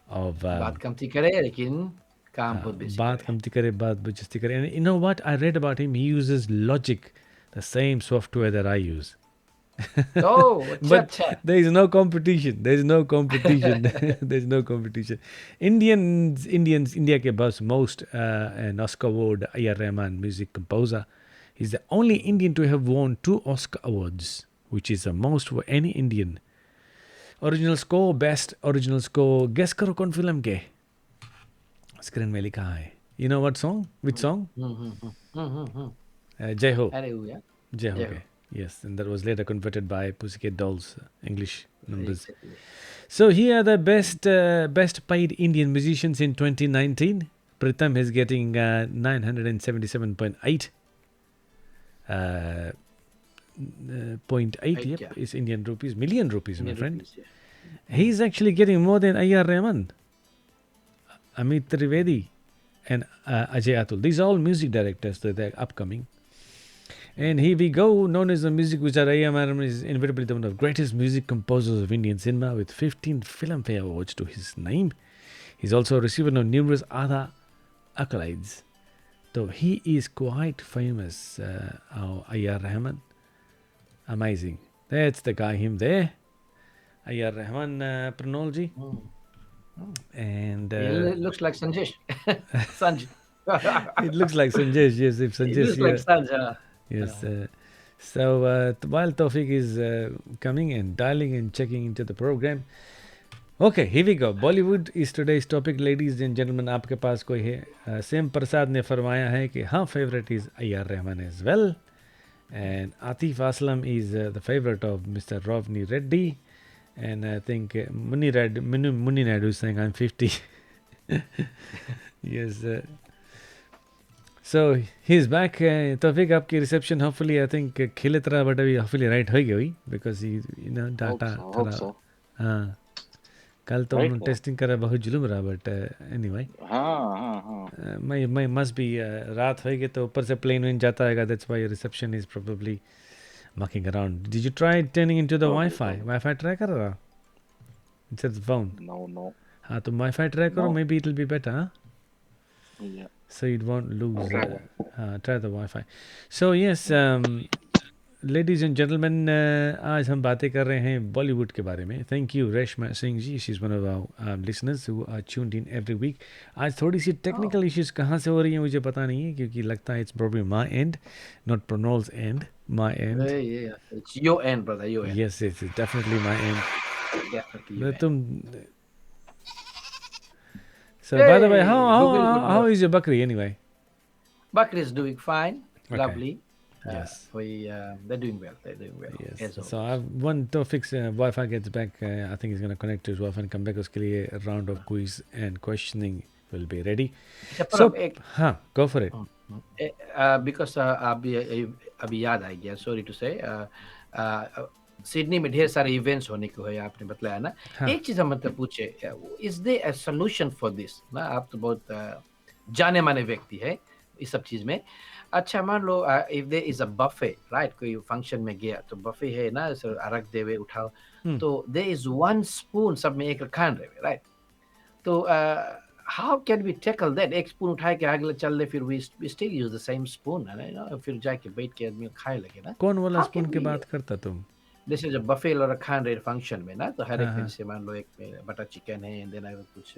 Speaker 1: of
Speaker 2: बात कमती करे लेकिन काम बहुत बेसी
Speaker 1: बात
Speaker 2: करे.
Speaker 1: कमती करे बात बचस्ती करे. And you know what I read about him? He uses Logic, the same software that I use.
Speaker 2: Oh, अच्छा
Speaker 1: But
Speaker 2: अच्छा.
Speaker 1: there is no competition. There is no competition. There is no competition. India के बस most an Oscar award A.R. Rahman, music composer. He's the only Indian to have won 2 Oscar awards, which is the most for any Indian. Original score, best original score. Guess करो कौन film के? Screen में लिखा है. You know what song? Which song? Jai Ho.
Speaker 2: अरे वो यार.
Speaker 1: Jai Ho.
Speaker 2: Jai Ho.
Speaker 1: Okay. Yes, and that was later converted by Pussycat Dolls English numbers.
Speaker 2: Exactly.
Speaker 1: So here are the best paid Indian musicians in 2019. Pritham is getting 977.8. 0.8, yep,
Speaker 2: yeah.
Speaker 1: is Indian rupees, million rupees, my
Speaker 2: Indian
Speaker 1: friend.
Speaker 2: rupees, yeah.
Speaker 1: He's actually getting more than A.R. Rahman, Amit Trivedi, and Ajay Atul. These are all music directors that they're upcoming. And here we go, known as the Music Wizard. A.R. Rahman is invariably one of the greatest music composers of Indian cinema with 15 Filmfare Awards to his name. He's also a recipient of numerous other accolades. So he is quite famous, A.R. Rahman. Amazing. That's the guy, him there. A.R. Rahman, Pranol ji. And
Speaker 2: It looks like Sanjesh. Sanj.
Speaker 1: it looks like Sanjesh, yes, if
Speaker 2: It
Speaker 1: Sanjesh
Speaker 2: looks like Sanj.
Speaker 1: yes. So while Tawfiq is coming and dialing and checking into the program. Okay, here we go. Bollywood is today's topic, ladies and gentlemen. आपके पास कोई है? Sam Prasad ने फरमाया है कि हाँ, favorite is A.R. Rahman as well. And Atif Aslam is the favorite of Mr. Rovni Reddy. And I think Muni Naidu is saying I'm 50. Yes. So he's back. Tawfiq, आपकी reception hopefully I think खिले तरह but अभी hopefully right हो गई because he data
Speaker 3: hope so.
Speaker 1: हाँ कल तो
Speaker 3: Right
Speaker 1: उन्होंने
Speaker 3: हो.
Speaker 1: टेस्टिंग करा बहुत जुलूम रहा but anyway
Speaker 3: हाँ.
Speaker 1: मैं must be रात होएगी तो ऊपर से plane विन जाता है that's why your reception is probably mucking around. Did you try turning into the Wi-Fi try कर रहा instead of the phone?
Speaker 3: No.
Speaker 1: हाँ तो Wi-Fi try करो
Speaker 3: No.
Speaker 1: maybe it will be better huh?
Speaker 3: Yeah.
Speaker 1: So you won't lose. Try the Wi-Fi. So yes, ladies and gentlemen, आज हम बातें कर रहे हैं बॉलीवुड के बारे में. Thank you, Reshma Singh ji. She's one of our listeners who are tuned in every week. आज थोड़ी सी technical issues कहाँ से हो रही हैं मुझे पता नहीं है क्योंकि लगता है it's probably my end, not Pranol's end. My end.
Speaker 2: Yeah. It's your end, brother. Your end.
Speaker 1: Yes, it's definitely my end.
Speaker 2: Definitely your end.
Speaker 1: तुम. So by the way,
Speaker 2: Hey, Google good
Speaker 1: how
Speaker 2: work.
Speaker 1: is your Bakri anyway?
Speaker 2: Bakri is doing fine.
Speaker 1: Okay.
Speaker 2: Lovely.
Speaker 1: Yes.
Speaker 2: They're doing well.
Speaker 1: Yes.
Speaker 2: As always.
Speaker 1: So I want to fix Wi-Fi gets back. I think he's going to connect to his Wi-Fi and come back. उसके लिए a round of quiz and questioning will be ready. So हाँ, go for it.
Speaker 2: Because अभी याद आ गया. Sorry to say. Sydney में ढेर सारे events होने को है आपने बताया ना.
Speaker 1: हाँ.
Speaker 2: एक चीज हम मतलब पूछे, is there a solution for this ना? आप तो बहुत जाने माने व्यक्ति है. इस सब चीज में। अच्छा मान लो if there is a buffet, right, कोई फंक्शन में गया तो बफे है ना, रख देवे उठाओ,
Speaker 1: हम्म
Speaker 2: तो देयर इज वन स्पून सब में एक रखा रहे, राइट। तो how can we tackle that? एक स्पून उठा के आगे चल दे, फिर we still use the same spoon, है ना, फिर जाके बैठ के आदमी खाए लगे ना।
Speaker 1: कौन वाला
Speaker 2: हाउ
Speaker 1: स्पून
Speaker 2: कैन
Speaker 1: की
Speaker 2: वी,
Speaker 1: बात करता तुम?
Speaker 2: जैसे जब बफे और रखा रहे फंक्शन में ना, तो हर
Speaker 1: हाँ
Speaker 2: एक में
Speaker 1: हाँ
Speaker 2: जैसे मान लो एक में बटर चिकन है एंड देन कुछ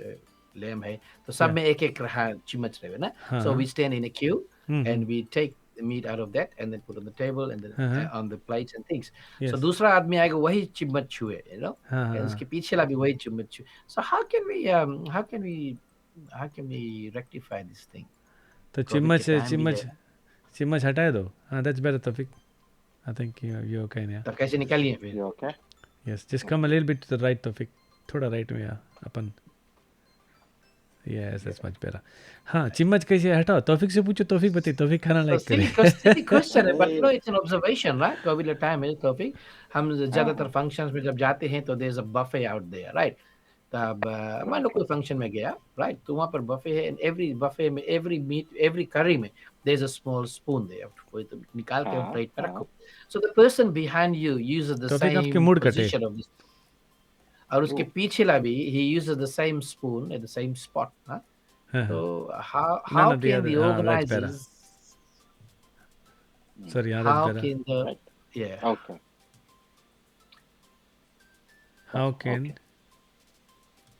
Speaker 2: लेम है, तो सब
Speaker 1: या
Speaker 2: में एक एक रहा चिमच रहे ना।
Speaker 1: हाँ
Speaker 2: सो
Speaker 1: हाँ
Speaker 2: we stand in a queue
Speaker 1: hmm
Speaker 2: and we take the meat out of that and then put on the table and then
Speaker 1: हाँ हाँ
Speaker 2: on the plates and things. So
Speaker 1: yes
Speaker 2: दूसरा आदमी आएगा वही चिमच छुए, you know,
Speaker 1: हाँ हाँ
Speaker 2: and
Speaker 1: हाँ
Speaker 2: उसके पीछे ला भी वही चिमच छुए। So how can we rectify this thing?
Speaker 1: तो
Speaker 2: कोविड के
Speaker 1: चिम्मच
Speaker 2: टाइम भी है,
Speaker 1: चिम्मच चिम्मच हटाए दो। हाँ that's better Taufiq. I think you okay ना।
Speaker 2: तो कैसे निकालिए फिर?
Speaker 3: You okay?
Speaker 1: Yes just come a little bit to the right Taufiq, थोड़ा राइट में आ अपन। Yes that's much better. हाँ चिम्मच कैसे हटाओ, तौफिक से पूछो, तौफिक बता, तौफिक खाना
Speaker 2: So
Speaker 1: लाइक करे।
Speaker 2: silly question है, but
Speaker 3: नहीं,
Speaker 2: it's an observation, right? Covid का टाइम है तो फिर हम
Speaker 3: हाँ
Speaker 2: ज्यादातर
Speaker 3: हाँ
Speaker 2: फंक्शंस में जब जाते हैं तो there is a buffet out there, right. तब मान लो
Speaker 3: right.
Speaker 2: कोई फंक्शन में गया, राइट, तो वहां पर बफे है एंड एवरी बफे में एवरी मीट एवरी करी में there is a small spoon there, कोई तो निकाल के
Speaker 3: हाँ
Speaker 2: प्लेट में
Speaker 3: हाँ
Speaker 2: रखो। So the person behind you uses the
Speaker 1: Taufiq आपके
Speaker 2: सेम
Speaker 1: मूड कटे।
Speaker 2: पोजीशन ऑफ दिस, और उसके
Speaker 3: oh,
Speaker 2: पीछे ला भी ही uses the same spoon at the same spot, हाँ।
Speaker 1: हाँ हाँ
Speaker 2: तो how
Speaker 1: none
Speaker 2: how
Speaker 1: of the
Speaker 2: can
Speaker 1: other
Speaker 2: the
Speaker 1: हाँ that's better,
Speaker 2: ऑर्गेनाइजर्स,
Speaker 1: sorry हाँ that's
Speaker 2: how
Speaker 1: better।
Speaker 2: Can the,
Speaker 3: right.
Speaker 2: yeah,
Speaker 3: Okay,
Speaker 1: How can
Speaker 3: okay.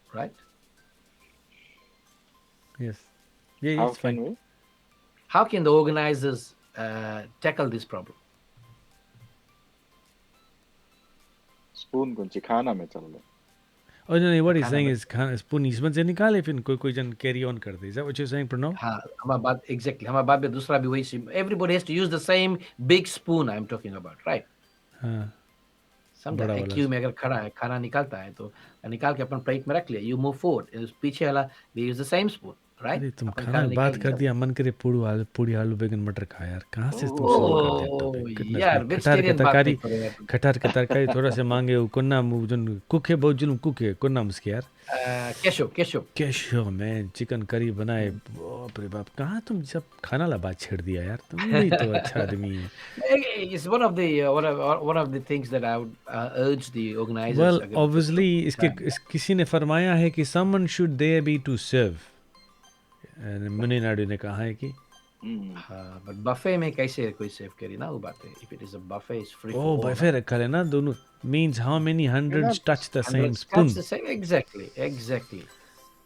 Speaker 2: right?
Speaker 1: yes yeah
Speaker 3: How
Speaker 1: it's fine।
Speaker 3: can we?
Speaker 2: How can the organizers tackle this problem?
Speaker 3: Spoon गुंची खाना में चल रहे।
Speaker 1: Oh no, what he's
Speaker 2: खाना
Speaker 1: saying
Speaker 2: में,
Speaker 1: is खाना spoon इसमें से निकाले फिर कोई कोई जन कैरी ऑन कर दे। Is that what you're saying Pranav?
Speaker 2: हाँ हमारा बात एग्जैक्टली, हमारा बात में दूसरा भी वही, everybody has to use the same big spoon I am talking about, right.
Speaker 1: हाँ
Speaker 2: समझा?
Speaker 1: बड़ा
Speaker 2: एक
Speaker 1: वाला
Speaker 2: क्यू में अगर खड़ा है खाना निकालता है तो निकाल के अपन प्लेट में रख लिया, यू मूव फॉरवर्ड, पीछे वाला they use the same spoon, right,
Speaker 1: अरे तुम
Speaker 2: अपन
Speaker 1: खाना
Speaker 2: खाना
Speaker 1: की बात
Speaker 2: निकाल
Speaker 1: कर
Speaker 2: दिया।
Speaker 1: दिया, मन करे पूड़ी आलू बैगन मटर खा यार, कहाँ से तुम शुरू कर दिया
Speaker 2: ओह
Speaker 1: टॉपिक। गुडनेस
Speaker 2: यार,
Speaker 1: मी, खटार के
Speaker 2: वेजिटेरियन बात नहीं
Speaker 1: तरकारी,
Speaker 2: करो यार।
Speaker 1: खटार के तरकारी थोड़ा से मांगे हो कोन्ना मुझन कुक है बहुत जुल्म कुक है कोन्ना मुस्के यार।
Speaker 2: Keshav Keshav
Speaker 1: cashew man chicken curry बनाए, बाप रे बाप, कहाँ तुम सब खाना ला बात छेड़ दिया यार, तुम भी तो अच्छा आदमी है।
Speaker 2: It's one of the things that I would urge the organizers,
Speaker 1: well
Speaker 2: अगर
Speaker 1: ऑब्वियसली इसके
Speaker 2: time,
Speaker 1: किसी ने फरमाया है कि someone should there be to serve, Muni Naidu ने कहा है कि
Speaker 3: हम्म,
Speaker 2: but buffet में कैसे कोई सेव करे ना, वो बात है। If it is a buffet, it's free
Speaker 1: ओ
Speaker 2: for all,
Speaker 1: बफे रखा है ना दोनों, means how many
Speaker 3: you're
Speaker 1: hundreds
Speaker 3: not
Speaker 1: touch the same
Speaker 2: 100
Speaker 1: spoon.
Speaker 2: cuts the same, exactly.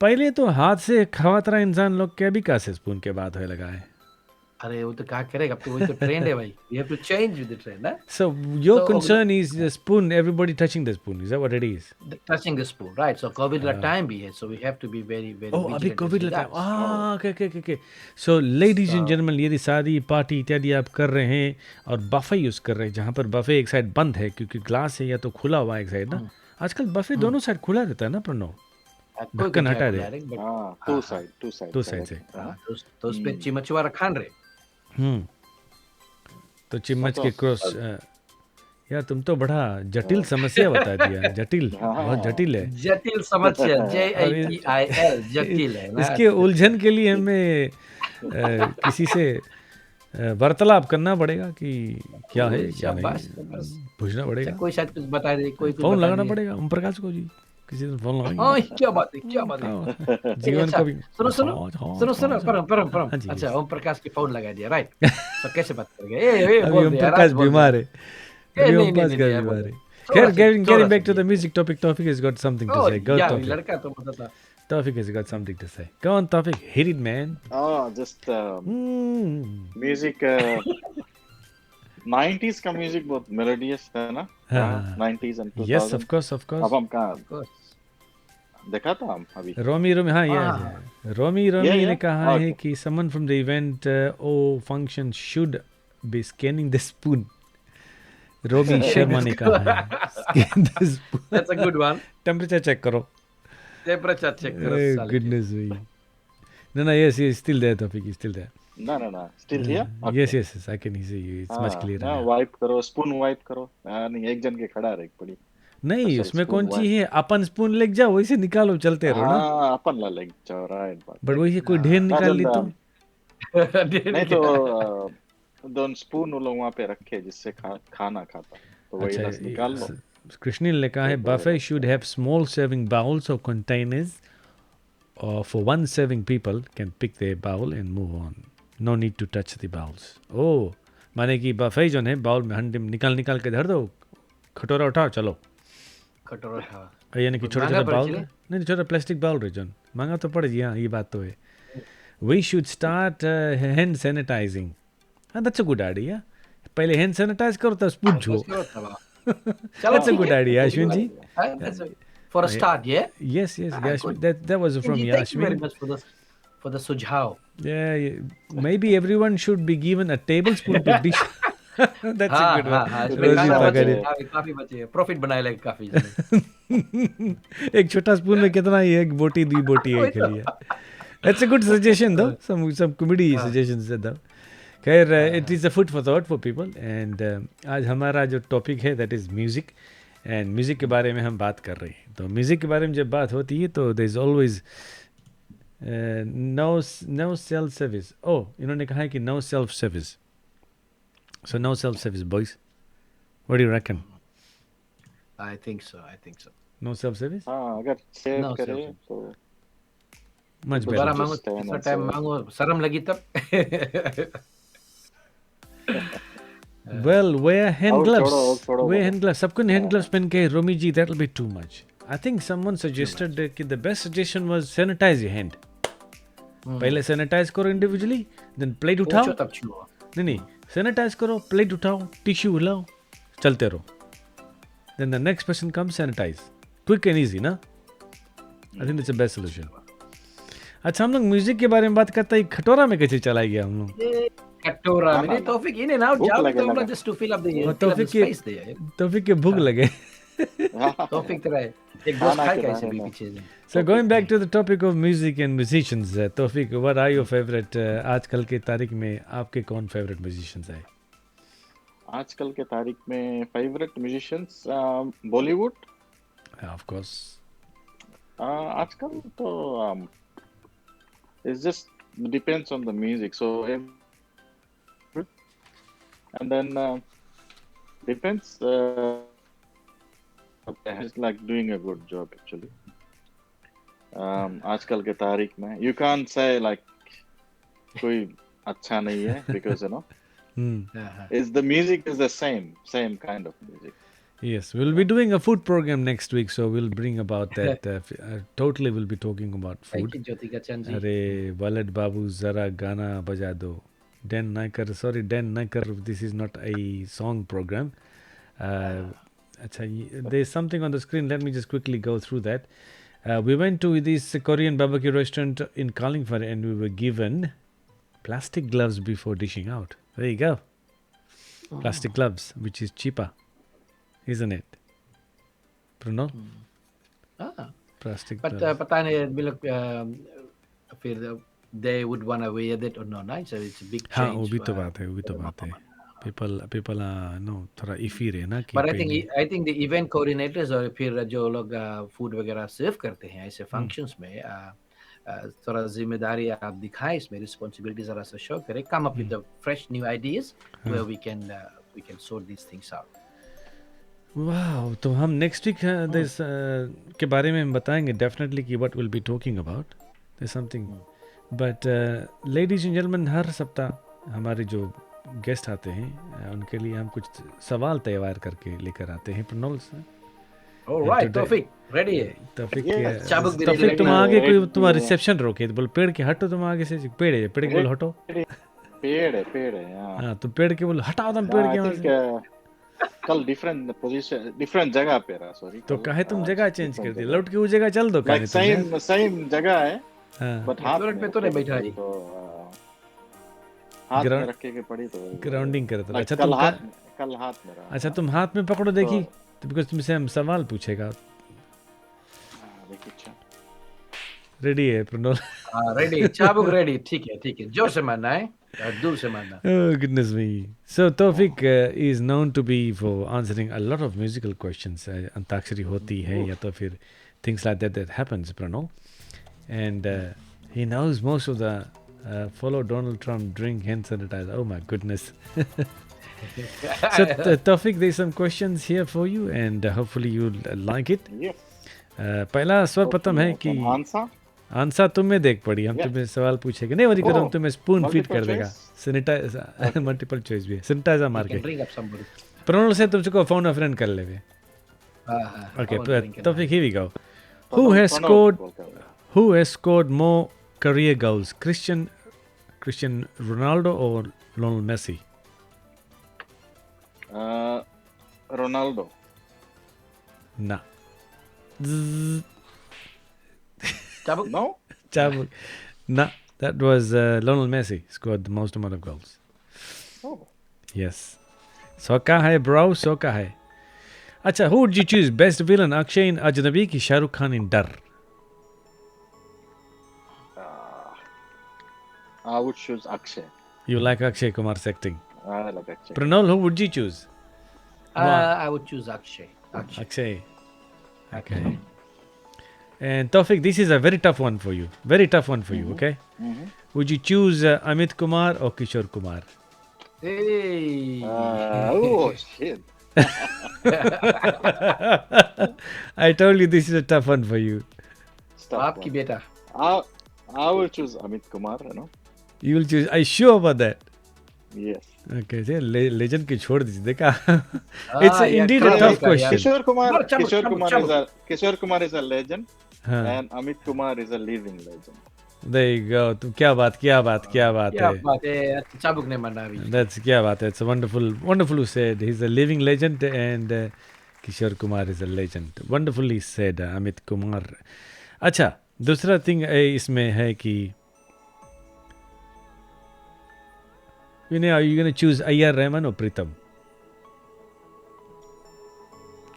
Speaker 1: पहले तो हाथ से खवातरा इंसान लोग क्या भी कासे स्पून के बाद होए लगा है।
Speaker 2: अरे वो तो क्या करेगा, अब तो वही तो ट्रेंड है भाई, we have to change with the trend, ना।
Speaker 1: So your
Speaker 2: So
Speaker 1: concern is the spoon, everybody touching the spoon, is that what it is?
Speaker 2: touching the spoon, right? So COVID का time भी है, so we have to be very
Speaker 1: Oh अभी
Speaker 2: vigilant as
Speaker 1: Covid लगा है,
Speaker 2: regards.
Speaker 1: okay। So ladies and
Speaker 2: So
Speaker 1: gentlemen, यदि शादी party इत्यादि आप कर रहे हैं और बफे यूज़ कर रहे हैं, जहाँ पर बफे एक साइड बंद है क्योंकि ग्लास है या तो खुला हुआ है एक साइड ना, आजकल बफे दोनों साइड खुला रहता है ना प्रणव,
Speaker 2: कोई
Speaker 1: ढक्कन
Speaker 2: क्या
Speaker 1: हटा
Speaker 2: खुला
Speaker 1: दे।
Speaker 2: है, but
Speaker 3: हाँ
Speaker 2: हाँ
Speaker 3: two side
Speaker 1: दो
Speaker 3: से
Speaker 1: साइड से।
Speaker 3: रखते हैं।
Speaker 2: हाँ, तो उस पे चिमचुआ रखा रहे।
Speaker 1: तो चिम्मच के
Speaker 3: तो
Speaker 1: क्रॉस यार तुम तो बड़ा जटिल समस्या बता दिया, जटिल
Speaker 3: हाँ
Speaker 1: बहुत जटिल है।
Speaker 2: जटिल समस्या,
Speaker 1: और
Speaker 2: JATIL, जटिल है ना।
Speaker 1: इसके उलझन के लिए हमें किसी से वार्तालाप करना पड़ेगा कि क्या है क्या नहीं,
Speaker 2: शाबाश शाबाश।
Speaker 1: पूछना
Speaker 2: अच्छा,
Speaker 1: पड़ेगा,
Speaker 2: कोई शायद कुछ बता दे, कोई कुछ
Speaker 1: फोन
Speaker 2: बता
Speaker 1: लगाना
Speaker 2: दे।
Speaker 1: पड़ेगा ओम प्रकाश को जी, किसी दिन फोन लगाएंगे।
Speaker 2: हाँ क्या बात है, क्या बात है।
Speaker 1: हाँ, जीवन
Speaker 2: अच्छा
Speaker 1: को भी
Speaker 2: सुनो सुनो
Speaker 1: हाँ, हाँ,
Speaker 2: सुनो सुनो,
Speaker 1: हाँ,
Speaker 2: परम
Speaker 1: हाँ जी
Speaker 2: अच्छा,
Speaker 1: yes।
Speaker 2: ओम प्रकाश की फोन लगा दिया, राइट। तो कैसे बात करेंगे? ए
Speaker 1: अभी
Speaker 2: बोल
Speaker 1: ओम
Speaker 2: दे यार,
Speaker 1: प्रकाश
Speaker 2: आज बोल दे
Speaker 1: बीमार
Speaker 2: यार।
Speaker 1: है, अभी ओम
Speaker 2: नहीं
Speaker 1: प्रकाश
Speaker 2: यार, बोल
Speaker 1: बीमार
Speaker 2: दे।
Speaker 1: है।
Speaker 2: थोड़ा
Speaker 1: खैर
Speaker 2: सा
Speaker 1: getting back to
Speaker 2: ये।
Speaker 1: the music topic, Tawfiq has got something to
Speaker 2: O
Speaker 1: say, go
Speaker 2: यार,
Speaker 1: Tawfiq,
Speaker 2: लड़का तो मतलब
Speaker 1: Tawfiq has got something to say, go on Tawfiq, hit it man।
Speaker 3: just
Speaker 1: Hmm।
Speaker 3: music 90s का music बहुत melodious है ना,
Speaker 1: हाँ
Speaker 3: 90s and
Speaker 1: yes
Speaker 3: 2000।
Speaker 1: of course
Speaker 3: अब हम कहाँ
Speaker 2: of course।
Speaker 3: देखा था हम अभी।
Speaker 1: रोमी हाँ
Speaker 2: हाँ
Speaker 1: yes
Speaker 2: हाँ
Speaker 1: रोमी
Speaker 3: Yeah,
Speaker 1: ने कहा है
Speaker 3: okay.
Speaker 1: कि someone from the event or function should be scanning the spoon। रोमी शर्मा ने कहा है scan the spoon,
Speaker 2: that's a good one।
Speaker 1: Temperature check करो।
Speaker 2: टेम्परेचर चेक करो साले के।
Speaker 1: Goodness me, no yes he is still there Tawfiq, he is still there।
Speaker 3: No, still here?
Speaker 1: yes
Speaker 3: Okay।
Speaker 1: I can see you, it's much clearer
Speaker 3: ना
Speaker 1: now।
Speaker 3: Wipe करो, spoon wipe करो। नहीं, एक जन के खड़ा रहे पड़ी
Speaker 1: नहीं
Speaker 3: स्पेशल
Speaker 1: उसमें
Speaker 3: स्पून
Speaker 1: कौन सी
Speaker 3: वाइप।
Speaker 1: है, अपन स्पून लेके जाओ वैसे निकालो चलते रहो ना,
Speaker 3: हाँ अपन ला लेग जाओ, राइट बात
Speaker 1: बट
Speaker 3: है।
Speaker 1: वही कोई ढेर
Speaker 2: हाँ
Speaker 1: निकाल ली तो
Speaker 3: राजन नहीं तो दोनों स्पून वो लोग वहाँ पे रखे जिससे खाना खाता, तो वही
Speaker 1: अच्छा,
Speaker 3: रस निकाल लो
Speaker 1: कृष्णिल ने कहा है
Speaker 3: तो
Speaker 1: buffet should have small serving bowls or containers or for one serving people can pick their bowl and move on. No need to touch the bowls. Oh, माने कि buffet जो है बाउल में हंडी में निकाल निकाल के धर दो, खटोरा उठाओ चलो.
Speaker 2: कटोरा हाँ
Speaker 1: यानी कि छोटा
Speaker 2: महंगा
Speaker 1: छोटा
Speaker 2: पड़े
Speaker 1: बाउल
Speaker 2: चले
Speaker 1: नहीं छोटा प्लास्टिक बाउल रहे जन महंगा तो पड़े जी हाँ ये बात तो है. We should start hand sanitizing. That's a good idea. पहले hand sanitize करो तब स्पून छो.
Speaker 2: करो तब चलो
Speaker 1: That's a
Speaker 2: ठीक
Speaker 1: good
Speaker 2: है
Speaker 1: idea,
Speaker 3: वो भी
Speaker 1: Ashwin ji.
Speaker 3: बढ़िया।
Speaker 2: for a start yeah
Speaker 1: Yes, yes, Yashwin.
Speaker 2: good
Speaker 1: That was from
Speaker 2: Ji, thank you very
Speaker 1: Yashwin.
Speaker 2: much for the sujhav
Speaker 1: Yeah, maybe everyone should be given a tablespoon to dish. That's a
Speaker 2: हाँ
Speaker 1: good
Speaker 2: हाँ
Speaker 1: one.
Speaker 2: हाँ इसमें
Speaker 3: रोजी
Speaker 1: रोजी
Speaker 2: खाना
Speaker 3: ताकत
Speaker 2: बचे
Speaker 3: है।
Speaker 1: ताकत
Speaker 2: काफी बचे प्रॉफिट बनाए लगे काफी इसमें
Speaker 1: एक छोटा स्पून में कितना ही एक बोटी दी बोटी
Speaker 2: वही
Speaker 1: एक
Speaker 2: तो
Speaker 1: लिया. That's a good suggestion though. Some comedy
Speaker 2: हाँ
Speaker 1: suggestions है though. खैर
Speaker 2: हाँ
Speaker 1: it is a food for thought for people and आज हमारा जो टॉपिक है that is music and music के बारे में हम बात कर रहे हैं. तो म्यूजिक के बारे में जब बात होती है तो there is always no self service. Oh, इन्होंने कहा है कि no self service. So no self service boys. What do you reckon?
Speaker 2: I think so
Speaker 1: No self service?
Speaker 3: हाँ अगर सेव
Speaker 2: No
Speaker 3: करे
Speaker 2: self-service.
Speaker 3: तो
Speaker 1: Much
Speaker 3: तो
Speaker 2: दोबारा
Speaker 1: better.
Speaker 2: मांगो
Speaker 3: just stand
Speaker 2: तीसरा
Speaker 3: and
Speaker 2: टाइम
Speaker 3: serve.
Speaker 2: मांगो शर्म लगी तब
Speaker 1: Well, wear hand
Speaker 3: और
Speaker 1: gloves.
Speaker 3: छोड़ो
Speaker 1: Wear
Speaker 3: बोलो।
Speaker 1: hand gloves. सबको hand gloves पहन के रोमी जी that'll be too much. I think someone suggested कि the best suggestion was sanitize your hand. पहले sanitize करो individually, then plate उठाओ.
Speaker 2: पूछो तब छुओ
Speaker 1: नहीं sanitize करो, plate उठाओ, tissue हिलाओ, चलते रहो. Then the next person comes sanitize. Quick and easy, ना? I think that's the best solution. अच्छा हम लोग म्यूजिक के बारे में बात करते हैं खटोरा में कैसे चला गया हम लोग.
Speaker 2: ये कटोरा में नहीं तौफिक इन एंड आउट
Speaker 3: भूख
Speaker 2: जाओ
Speaker 3: लगे
Speaker 2: तो हम
Speaker 3: लगा।
Speaker 2: लोग just to fill up the
Speaker 1: और तौफीक के तौफीक के भूख लगे.
Speaker 2: तौफिक तरह है एक दोस्त
Speaker 3: खाना
Speaker 2: खाए
Speaker 3: के
Speaker 2: कैसे
Speaker 3: बारे
Speaker 2: भी
Speaker 3: में।
Speaker 2: पीछे से
Speaker 1: So going back to the topic of music and musicians, Tawfiq, what are your favorite आजकल के तारीख में आपके कौन favorite musicians है?
Speaker 3: आजकल के तारीख में favourite musicians Bollywood
Speaker 1: Of course.
Speaker 3: आजकल तो it's just depends on the music so and then depends it's like doing a good job actually आजकल के तारीख में you can't say like कोई अच्छा नहीं है because you know is the music is the same kind of music.
Speaker 1: Yes, we'll be doing a food program next week, so we'll bring about that. Totally, we'll be talking about food.
Speaker 2: Thank you Jyotika Chand ji
Speaker 1: अरे वलद बाबू जरा गाना बजा दो. Dan Naikar, sorry Dan Naikar, this is not a song program. अच्छा, there's something on the screen. Let me just quickly go through that. We went to this Korean barbecue restaurant in Carlingford and we were given plastic gloves before dishing out. There you go. Plastic gloves, which is cheaper, isn't it? Bruno? Plastic
Speaker 2: but
Speaker 1: gloves.
Speaker 2: पता नहीं भी लोग फिर they would want to wear that or not right so it's a big change
Speaker 1: हाँ वो भी तो
Speaker 2: for-
Speaker 1: बात है वो भी तो बात है. People no थोड़ा इफी रहे ना कि
Speaker 2: But I
Speaker 1: पहले-
Speaker 2: think the event coordinators और फिर जो लोग फूड वगैरह सर्व करते हैं ऐसे फंक्शंस में थोड़ा जिम्मेदारी आप दिखाएं इसमें रिस्पॉन्सिबिलिटी जरा सा शो करें come up with the fresh new ideas where we can sort these things out
Speaker 1: वाह तो हम नेक्स्ट वीक दिस के बारे में हम बताएंगे डेफिनेटली कि what will be talking about this something but ladies and gentleman हर सप्ताह हमारे जो गेस्ट आते हैं उनके लिए हम कुछ सवाल तैयार करके लेकर आते हैं प्रणोल से
Speaker 2: ऑलराइट
Speaker 1: today-
Speaker 2: तौफीक रेडी है
Speaker 1: तौफीक
Speaker 3: Yes.
Speaker 2: चाबुक भी
Speaker 1: तौफीक
Speaker 2: ready
Speaker 1: तुम
Speaker 2: है।
Speaker 1: आगे कोई
Speaker 3: Ready
Speaker 1: तुम्हारा
Speaker 3: है।
Speaker 1: रिसेप्शन रोके तो बोल पेड़ के हटो तुम आगे से पेड़ है पेड़ के बोल हटो
Speaker 3: पेड़ है हाँ
Speaker 1: हाँ तो पेड़ के बोल हटाओ तुम पेड़
Speaker 3: I
Speaker 1: के वहाँ
Speaker 3: think,
Speaker 1: से
Speaker 3: कल डिफरेंट पोजीशन डिफरेंट जगह पे रहा सॉरी
Speaker 1: तो काहे तुम जगह चेंज कर दी लौट के वो जगह चल दो
Speaker 3: लाइक
Speaker 1: काहे तुम
Speaker 3: सेम जगह है
Speaker 1: हाँ
Speaker 3: बट हाथ
Speaker 2: Toilet
Speaker 3: में
Speaker 2: पे तो नहीं
Speaker 3: रखे
Speaker 2: बैठा
Speaker 3: के
Speaker 2: है।
Speaker 3: तो हाथ में
Speaker 1: Ground-
Speaker 3: रखे के पड़ी तो
Speaker 1: ग्राउंडिंग कर दो
Speaker 3: like
Speaker 1: अच्छा
Speaker 3: कल
Speaker 1: तुम
Speaker 3: हाथ कल हाथ में रहा
Speaker 1: अच्छा तुम हाथ में पकड़ो देखी
Speaker 3: तो-
Speaker 1: तो बिकॉज तुमसे हम सवाल पूछेगा
Speaker 3: देखिए अच्छा
Speaker 1: रेडी है प्रणोल
Speaker 2: हाँ रेडी चाबुक रेडी ठीक है जोर से मारना है और दूर से मारना
Speaker 1: Oh goodness me! So Tawfiq is known to be for answering a lot of musical questions. Antakshari होती है या तो फिर things like that happens, Pranol, and he knows most of the Follow Donald Trump, drink hand sanitizer. Oh my goodness. So Tawfiq, there's some questions here for you, and hopefully you'll like it.
Speaker 3: Yes.
Speaker 1: पहला सर्वप्रथम है कि
Speaker 3: Answer.
Speaker 1: Answer तुम्हें देख पड़ी, हम
Speaker 3: Yeah.
Speaker 1: तुम्हें सवाल पूछेंगे, नहीं वरी करो, हम
Speaker 3: Oh,
Speaker 1: तुम्हें स्पून फीड
Speaker 3: multiple
Speaker 1: कर देगा,
Speaker 3: choice?
Speaker 1: सैनिटाइजर मल्टीपल चॉइस भी है, सैनिटाइजर मार
Speaker 2: You
Speaker 1: के
Speaker 2: can drink up somebody.
Speaker 1: प्रोनोल से तुमको फोन अ फ्रेंड कर लेवे. Okay, Tawfiq, here we go. Who has scored more career goals, Cristiano Ronaldo or Lionel Messi?
Speaker 3: Ronaldo.
Speaker 1: Nah. Zzz.
Speaker 2: Chabuk?
Speaker 3: No?
Speaker 1: Chabuk. Nah, that was Lionel Messi scored the most amount of goals.
Speaker 3: Oh.
Speaker 1: Yes. Soka hai bro, soka hai. Acha, who would you choose? Best villain, Akshay in Ajnabi ki Shah Rukh Khan in Dar?
Speaker 3: I would choose Akshay.
Speaker 1: You like Akshay Kumar's acting.
Speaker 3: I like Akshay.
Speaker 1: Pranol, who would you choose?
Speaker 2: I would choose Akshay.
Speaker 1: Akshay. Okay. And Tawfiq, this is a very tough one for you. Very tough one for you, okay?
Speaker 3: Mhm.
Speaker 1: Would you choose Amit Kumar or Kishore Kumar?
Speaker 2: Hey.
Speaker 3: Oh shit.
Speaker 1: I told you this is a tough one for you.
Speaker 3: Stop
Speaker 2: आपकी
Speaker 3: one.
Speaker 2: बेटा.
Speaker 3: I will choose Amit Kumar, you know.
Speaker 1: You will choose. Are you sure about that?
Speaker 3: Yes.
Speaker 1: Okay, see, legend की छोड़ दीजिए देखा. It's indeed a
Speaker 2: correct,
Speaker 1: tough
Speaker 2: yeah.
Speaker 1: question.
Speaker 3: Kishore Kumar.
Speaker 2: No, Chabuk.
Speaker 3: Kishore Kumar is a legend,
Speaker 1: हाँ,
Speaker 3: and Amit Kumar is a living legend.
Speaker 1: there you go. तुम क्या बात
Speaker 2: क्या
Speaker 1: है.
Speaker 2: बात है, चाबुक ने माना अभी.
Speaker 1: That's क्या बात है. It's a wonderful who said. He's a living legend and Kishore Kumar is a legend. Wonderfully said, Amit Kumar. अच्छा, दूसरा thing इसमें है कि are you going to choose A.R. Rahman or Pritam?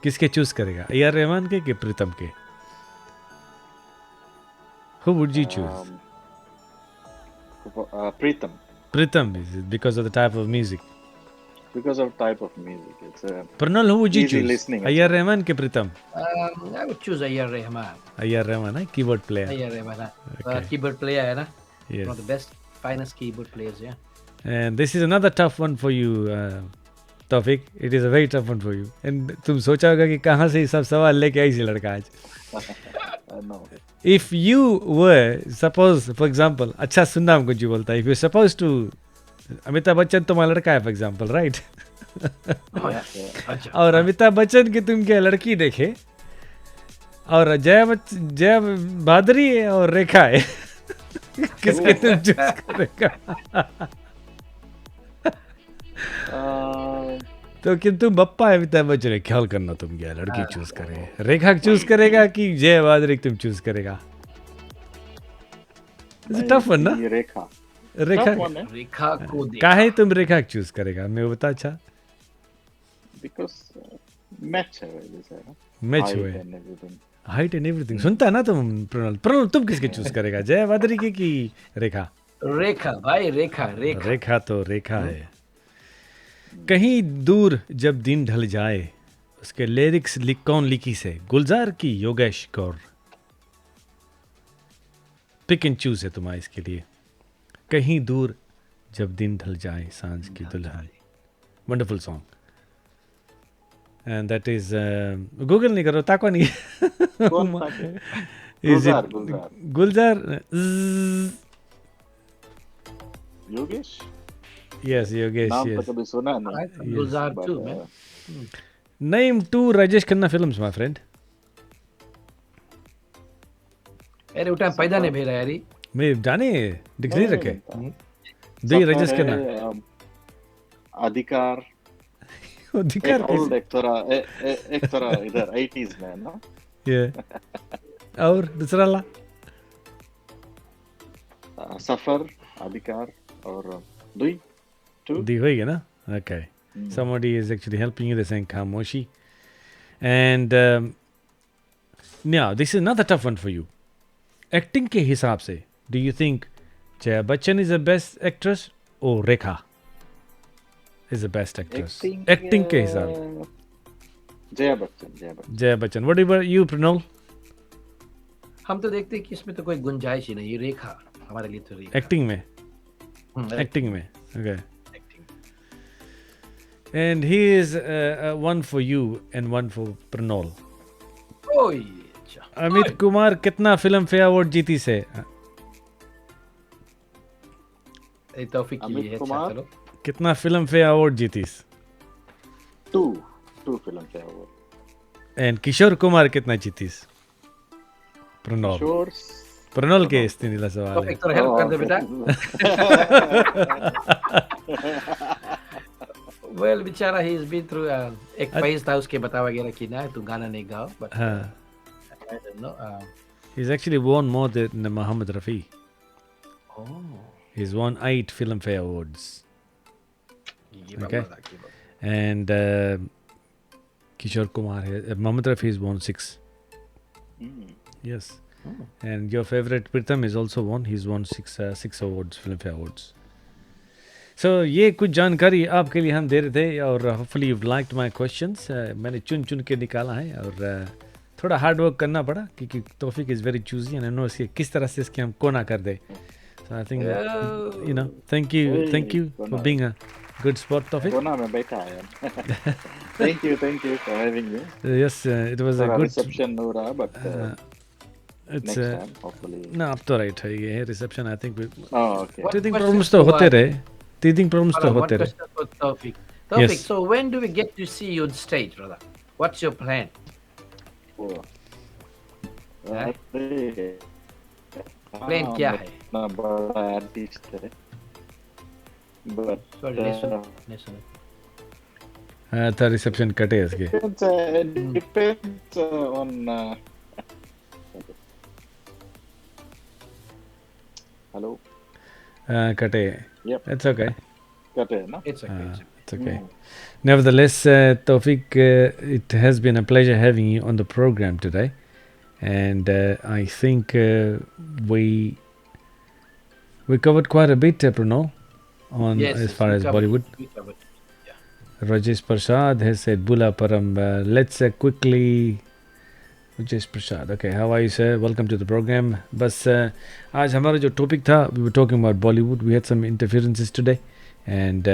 Speaker 1: किसके चूज करेगा? A.R. रहमान के कि प्रीतम के? Who would you choose?
Speaker 3: Pritam.
Speaker 1: Pritam, is it because of the type of music?
Speaker 3: Because of type of music. It's
Speaker 1: Pranal, who would you
Speaker 3: easy
Speaker 1: choose?
Speaker 3: listening.
Speaker 1: A.R. Rahman के Pritam?
Speaker 2: I would choose A.R. Rahman.
Speaker 1: A.R. Rahman है keyboard player.
Speaker 2: A.R. Rahman.
Speaker 1: Okay.
Speaker 2: Keyboard player है ना?
Speaker 1: Yes.
Speaker 2: One of the best, finest keyboard players, yeah.
Speaker 1: And this is another tough one for you, Tawfiq. It is a very tough one for you. And तुम सोचा होगा कि कहाँ से ये सब सवाल लेके आई ये लड़का आज.
Speaker 3: No.
Speaker 1: If you were, suppose, for example, अच्छा सुनना हमको जो बोलता है. If you're supposed to, Amitabh Bachchan तुम्हारा लड़का है, for example, right?
Speaker 2: अच्छा.
Speaker 1: और अमिताभ बच्चन की तुम क्या लड़की देखे और जया भादरी है और रेखा है. किसके तुम चूज करेगा? तो कि तुम बप्पा है अमिताभ बच्चन है, ख्याल करना तुम क्या लड़की चूज करे. रेखा चूज करेगा कि जय भादरी तुम चूज करेगा? टफ वन ना.
Speaker 3: ये रेखा.
Speaker 1: रेखा
Speaker 3: Tough one, eh?
Speaker 2: रेखा को देखा.
Speaker 1: काहे तुम रेखा चूज करेगा? मैं बता. अच्छा
Speaker 3: Because match है वैसे ना.
Speaker 1: मैच
Speaker 3: Height
Speaker 1: हुए,
Speaker 3: and everything.
Speaker 1: Height and everything. सुनता है ना तुम प्रणल? प्रणल तुम किसके चूज करेगा, जय भादरी की कि रेखा?
Speaker 2: रेखा भाई, रेखा.
Speaker 1: रेखा तो रेखा है. कहीं दूर जब दिन ढल जाए, उसके लिरिक्स कौन लिखी से? गुलजार की Yogesh Kaur. Pick and choose है तुम्हारा इसके लिए. कहीं दूर जब दिन ढल जाए, सांझ की दुल्हन. Wonderful song. And that is Google नहीं करो, ताको नहीं.
Speaker 3: कौन था के?
Speaker 1: Is it
Speaker 3: Gulzar.
Speaker 1: Gulzar?
Speaker 3: Yogesh.
Speaker 1: Yes, Yogesh.
Speaker 3: नाम तो
Speaker 1: Yes.
Speaker 3: कभी सुना नहीं.
Speaker 2: गुलजार
Speaker 3: But,
Speaker 2: too, man.
Speaker 1: Name 2 Rajesh Khanna films, my friend.
Speaker 2: अरे उठा पैदा नहीं भेजा यारी.
Speaker 1: मैं जाने डिक्शनरी रखे. दो
Speaker 3: सफर
Speaker 1: राजेश
Speaker 3: है,
Speaker 1: खन्ना.
Speaker 3: अधिकार.
Speaker 1: अधिकार
Speaker 3: एक old एक तरह इधर 80s में ना.
Speaker 1: ये. और दूसरा ला.
Speaker 3: सफर, अधिकार और दुई.
Speaker 1: दी होगी ना? Okay. Somebody is actually helping you. They're saying Khamoshi. And now this is another tough one for you. Acting के हिसाब से, do you think Jaya Bachchan is the best actress or Rekha is the best actress? Acting के हिसाब से.
Speaker 3: Jaya Bachchan.
Speaker 1: Jaya Bachchan. What about you, Pranol?
Speaker 2: हम तो देखते हैं कि इसमें तो कोई गुंजाइश ही नहीं. रेखा हमारे लिए तो रेखा.
Speaker 1: Acting में. Acting में. Okay.
Speaker 2: Acting.
Speaker 1: And he is one for you and one for Pranol.
Speaker 2: ओए अच्छा.
Speaker 1: अमित कुमार कितना फिल्म फेयर अवार्ड जीती से?
Speaker 2: ये तौफीक के
Speaker 3: अमित
Speaker 2: लिए है. अच्छा
Speaker 3: कुमार?
Speaker 2: चलो.
Speaker 1: कितना फिल्म फेयर अवार्ड जीतीस?
Speaker 3: Two film fare award.
Speaker 1: And Kishore Kumar कितना जीतीस? प्रणोल.
Speaker 3: Sure.
Speaker 1: प्रणोल के इस्तीनीला सवाल है.
Speaker 2: तौफीक थोड़ा हेल्प कर दे बेटा. Well, बेचारा he has been through एक फेज था उसके बता वगैरह की ना तू गाना नहीं गाओ. But
Speaker 1: हाँ.
Speaker 2: I don't know.
Speaker 1: He's actually won more than Muhammad Rafi.
Speaker 2: Oh.
Speaker 1: He's won 8 Filmfare Awards.
Speaker 2: Give up,
Speaker 1: Okay.
Speaker 2: brother, give up.
Speaker 1: And Kishore Kumar, Muhammad Rafi has won 6. Yes.
Speaker 2: Hmm.
Speaker 1: And your favorite Pritham is also won. He's won 6 awards, Filmfare Awards. So ये कुछ जानकारी आपके लिए हम दे रहे थे और hopefully you've liked my questions. मैंने चुन चुन के निकाला है और थोड़ा हार्ड वर्क करना पड़ा क्योंकि Taufiq is very choosy and I know इसके किस तरह से इसके हम कोना कर दे. So I think you know thank you for being a good sport, Tawfiq.
Speaker 3: कोना में बैठा है. Thank you for having me.
Speaker 1: Yes, it was a
Speaker 3: थोड़ा
Speaker 1: good
Speaker 3: reception हो रहा but
Speaker 1: it's
Speaker 3: next time hopefully.
Speaker 1: ना अब तो राइट है ये reception I think
Speaker 3: Oh, okay.
Speaker 2: What
Speaker 1: teething
Speaker 2: questions
Speaker 1: problems तो
Speaker 2: do
Speaker 1: होते
Speaker 2: I-
Speaker 1: रहे. टीथिंग प्रॉब्लम्स तो
Speaker 2: Hold on,
Speaker 1: होते
Speaker 2: one
Speaker 1: रहे.
Speaker 2: question for Tawfiq. Tawfiq,
Speaker 1: Yes.
Speaker 2: so when do we get to see you on stage, brother? What's your plan?
Speaker 3: Oh.
Speaker 2: हैं?
Speaker 3: अरे,
Speaker 2: Plan क्या है?
Speaker 3: इतना बड़ा artist है. But
Speaker 2: Sorry, listen.
Speaker 1: था रिसेप्शन कटे इसके.
Speaker 3: depends on hello.
Speaker 1: कटे.
Speaker 3: Yep.
Speaker 1: It's okay.
Speaker 3: कटे है ना?
Speaker 2: It's okay. it's okay.
Speaker 1: It's okay. Nevertheless, Tawfiq, it has been a pleasure having you on the program today, and I think we covered quite a bit, Pranal, on
Speaker 2: Yes,
Speaker 1: as
Speaker 2: yes,
Speaker 1: far
Speaker 2: we
Speaker 1: as
Speaker 2: covered-
Speaker 1: Bollywood.
Speaker 2: we covered.
Speaker 1: Rajesh Prasad has said Bula Param. Let's quickly. Rajesh Prasad. Okay, how are you, sir? Welcome to the program. बस आज हमारा जो topic था, we were talking about Bollywood. We had some interferences today. And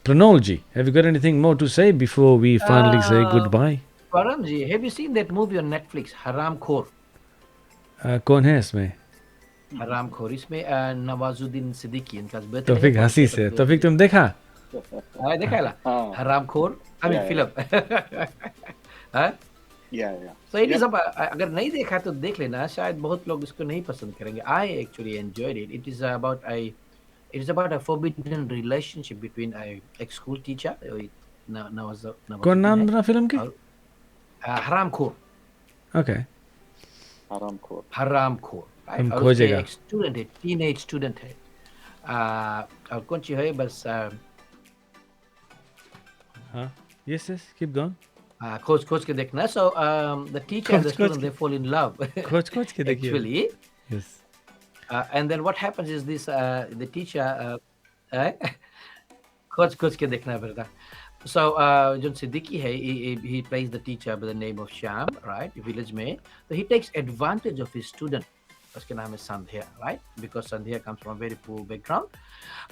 Speaker 1: Pranol ji, have you got anything more to say before we finally say goodbye?
Speaker 2: Paramji, have you seen that movie on Netflix, Haram Khor?
Speaker 1: कौन है इसमें?
Speaker 2: Haram Khor. इसमें नवाजुद्दीन सिद्दीकी इनका birthday है.
Speaker 1: तौफीक हंसी से. तौफीक तुम देखा?
Speaker 2: हाँ, देखा है ला?
Speaker 3: हाँ.
Speaker 2: हराम खोर. I mean
Speaker 3: Yeah,
Speaker 2: film. हाँ?
Speaker 3: Yeah.
Speaker 2: So it is about, अगर नहीं देखा तो देख लेना. शायद बहुत लोग इसको नहीं पसंद करेंगे. I actually enjoyed it. It is about a forbidden relationship between a ex-school teacher.
Speaker 1: कौन नाम था फिल्म की?
Speaker 2: हराम खोर.
Speaker 1: Okay.
Speaker 3: Haramkhor.
Speaker 2: हराम खोर.
Speaker 1: हम खोजेगा.
Speaker 2: एक स्टूडेंट है, टीनेज स्टूडेंट है. और कौन सी है बस
Speaker 1: हाँ. Yes. Keep going.
Speaker 2: खोज के देखना. So the teacher and the
Speaker 1: खोज
Speaker 2: student
Speaker 1: के-
Speaker 2: they fall in love.
Speaker 1: खोज के देखिए.
Speaker 2: Actually.
Speaker 1: Yes.
Speaker 2: And then what happens is this the teacher खोज के देखना पड़ता. So जो सिद्दीकी है he plays the teacher by the name of Sham, right, village में. So he takes advantage of his student. उसके नाम है Sandhya, right, because Sandhya comes from a very poor background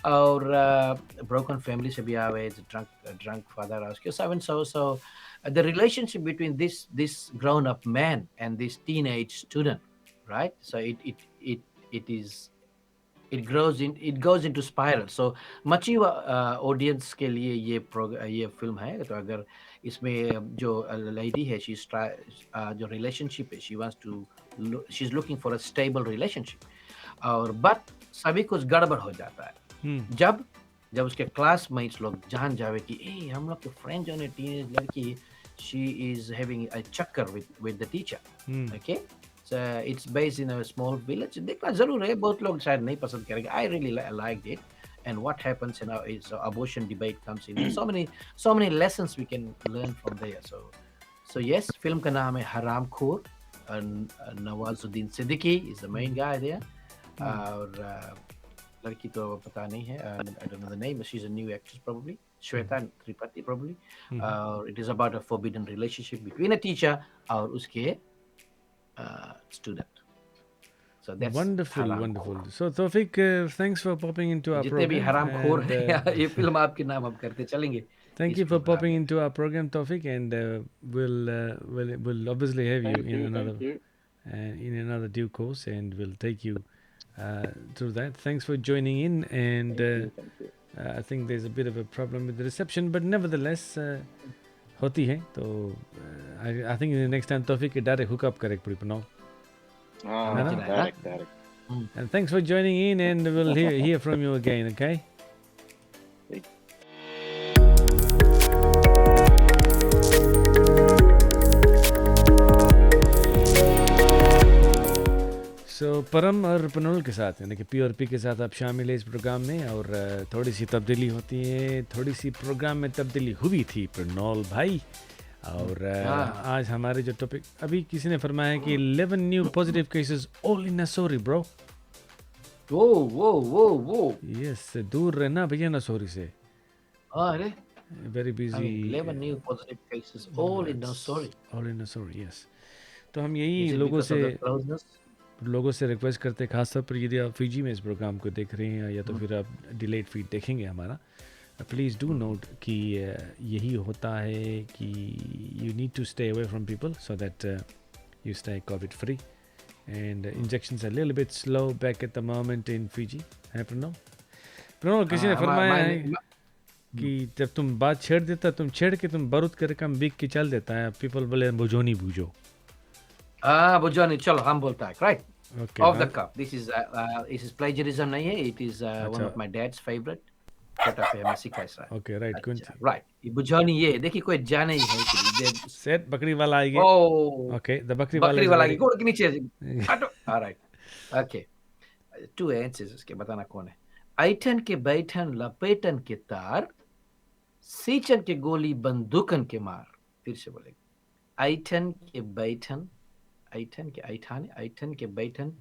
Speaker 2: और broken family से भी आवे. It's a drunk father उसके seven. So the relationship between this grown up man and this teenage student, right, so it goes into spiral. So mature audience के लिए ये film है. तो अगर इसमें जो lady है जो relationship है, she's looking for a stable relationship और but सभी कुछ गड़बड़ हो जाता है. जब उसके classmates लोग जान जावे कि ए हम लोग के friend जो है teenage लड़की, she is having a chakkar with the teacher. Okay. So it's based in a small village. देखना जरूर है. बहुत लोग शायद नहीं पसंद करेंगे. I really liked it. And what happens is abortion debate comes in. So many lessons we can learn from there. So yes, film का नाम है हराम खोर. Nawazuddin Siddiqui is the main guy there. और लड़की तो पता नहीं है. I don't know the name. She's a new actress probably. Shweta Tripathi probably. It is about a forbidden relationship between a teacher और उसके student. So that's
Speaker 1: Wonderful,
Speaker 2: हराम
Speaker 1: wonderful.
Speaker 2: खोर।
Speaker 1: So Tawfiq, thanks for popping into our
Speaker 2: जितने भी
Speaker 1: program,
Speaker 2: हराम खोर
Speaker 1: and
Speaker 2: हैं ये फिल्म आपके नाम हम करते चलेंगे
Speaker 1: thank
Speaker 2: इस
Speaker 1: you for
Speaker 2: प्रोग्राम
Speaker 1: popping
Speaker 2: में।
Speaker 1: into our program, Tawfiq, and we'll obviously have you
Speaker 3: Thank
Speaker 1: in
Speaker 3: you,
Speaker 1: another
Speaker 3: thank you.
Speaker 1: in another due course, and we'll take you through that. Thanks for joining in, and
Speaker 3: Thank you, thank you.
Speaker 1: I think there's a bit of a problem with the reception, but nevertheless, होती है तो I think next time Tawfiq के direct hook up करे पूरी बनाओ, है
Speaker 2: समझ
Speaker 1: ना?
Speaker 2: रहा है ना?
Speaker 3: Direct.
Speaker 1: And thanks for joining in, and we'll hear from you again, okay? सो परम और पनोल के साथ यानी कि PRP के साथ आप शामिल है इस प्रोग्राम में, और थोड़ी सी तब्दीली होती है, थोड़ी सी प्रोग्राम में तब्दीली हुई थी पनोल भाई। और आज हमारे जो टॉपिक, अभी किसी ने फरमाया है कि 11 new positive cases all in Nusori bro.
Speaker 2: वो
Speaker 1: यस, दूर रहना भैया नसोरी से,
Speaker 2: अरे
Speaker 1: very
Speaker 2: I
Speaker 1: busy.
Speaker 2: mean 11 new positive cases all in Nusori.
Speaker 1: All in Nusori, yes. तो हम यही
Speaker 2: Is it
Speaker 1: लोगों
Speaker 2: because of
Speaker 1: से
Speaker 2: the closeness?
Speaker 1: रिक्वेस्ट करते हैं, खासतौर पर यदि आप फीजी में इस प्रोग्राम को देख रहे हैं या तो फिर आप डिलेड फीड देखेंगे हमारा, प्लीज़ डू नोट कि यही होता है कि you need to stay away from people so that you stay covid free, and injections are little bit slow back at the moment in Fiji, है प्रणव किसी ने फरमाया है कि जब तुम बात छेड़ देता, तुम छेड़ के तुम बारूद कर कम बिक के चल देता है, पीपल बोले बुझोनी बूझो।
Speaker 2: Bujani, chalo, हम बोलता है, right?
Speaker 1: Okay,
Speaker 2: Off the cuff. This is plagiarism नहीं है. It is one of my dad's favorite. छोटा पे हमें सिखाया सर.
Speaker 1: Okay, right.
Speaker 2: अच्छा, right. ये बुझानी ये देखिए कोई जाने ही है कि
Speaker 1: सेट बकरी वाला आएगी।
Speaker 2: Oh,
Speaker 1: Okay, the बकरी वाला
Speaker 2: की घोड़े के नीचे हटो. All right. Okay. Two answers इसके बताना कौन है. ऐठन के बैठन लपेटन के तार, सींचन के गोली बंदूकन के मार. फिर से बोलेंगे. ऐठन के बैठन, ऐठन के बैठन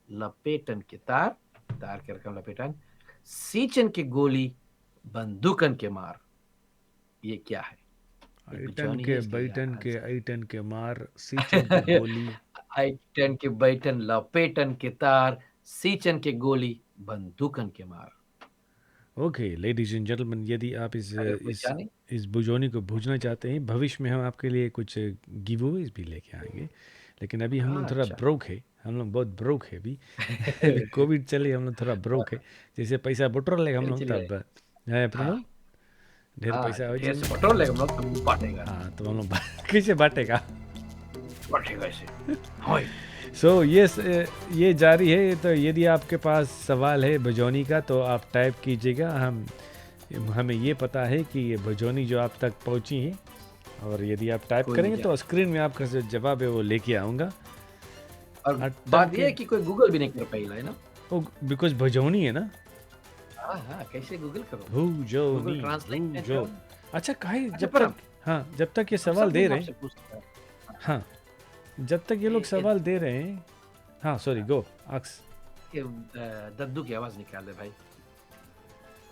Speaker 2: लपेटन के तार, तार के रकम लपेटन, सींचन के गोली बंदूकन के मार. ये क्या है?
Speaker 1: ऐठन के बैठन के ऐठन के मार, सींचन के गोली,
Speaker 2: ऐठन के बैठन लपेटन के तार, सींचन के गोली बंदूकन के मार.
Speaker 1: ओके लेडीज एंड जेंटलमैन, यदि आप इस बुझोनी को बूझना चाहते हैं, भविष्य में हम आपके लिए कुछ गिव अवेज भी लेके आएंगे, लेकिन अभी हम लोग थोड़ा ब्रोक है, हम लोग बहुत ब्रोक है अभी कोविड चले, हम लोग थोड़ा ब्रोक है, जैसे पैसा बटोर लेगा हम लोग तब है प्रणव, ढेर पैसा हो जाए
Speaker 2: बटोर लेगा हम लोग तो बांटेगा।
Speaker 1: हाँ तो हम लोग कैसे बांटेगा
Speaker 2: ऐसे।
Speaker 1: सो यस, ये जारी है। तो यदि आपके पास सवाल है भजोनी का तो आप टाइप कीजिएगा, हमें ये पता है कि ये भजोनी जो आप तक पहुंची है, और यदि आप टाइप करेंगे तो स्क्रीन में आपका जो जवाब है वो लेके आऊँगा।
Speaker 2: और बात ये है कि कोई गूगल भी नहीं कर पाएगा, है ना?
Speaker 1: ओ बिकॉज भजोनी है ना।
Speaker 2: हाँ, कैसे गूगल करो?
Speaker 1: भजोनी, भजो। अच्छा काहे जब तक ये सवाल दे रहे हैं, हाँ जब तक ये लोग सवाल दे रहे हैं, हाँ सॉरी गो अक्स
Speaker 2: दद्दू की आवाज निकाल दे भाई,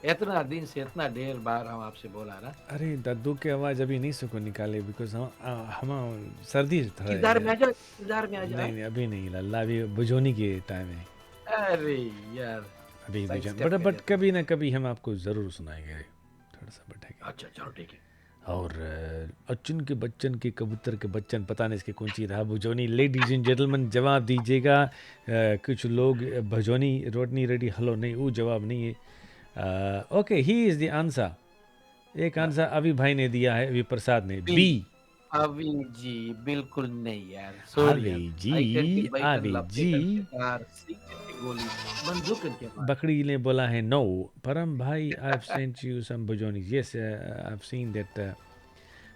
Speaker 2: इतना दिन से इतना ढेर बार हम आपसे बोला ना।
Speaker 1: अरे दद्दू की आवाज अभी नहीं सुको निकाले, बिकॉज हम सर्दी था।
Speaker 2: किरदार में आ जा।
Speaker 1: नहीं अभी नहीं लल्ला, अभी भजोनी के टाइम है।
Speaker 2: अरे यार
Speaker 1: अभी बट कभी ना कभी हम आपको जरूर सुनाएंगे, थोड़ा सा बैठेगा।
Speaker 2: अच्छा चलो ठीक है।
Speaker 1: और अच्चन के बच्चन के कबूतर के बच्चन, पता नहीं इसके कौन सी रहा भजोनी। लेडीज एंड जेंटलमैन जवाब दीजिएगा। कुछ लोग भजोनी रोटनी रेडी हलो, नहीं वो जवाब नहीं है। Okay he is the answer. एक आंसर अभी भाई ने दिया है, अभी प्रसाद ने बी।
Speaker 2: अभी जी बिल्कुल नहीं यार,
Speaker 1: बकरी ने बोला है नो। परम भाई I have sent you some भजोनी, yes I have seen that.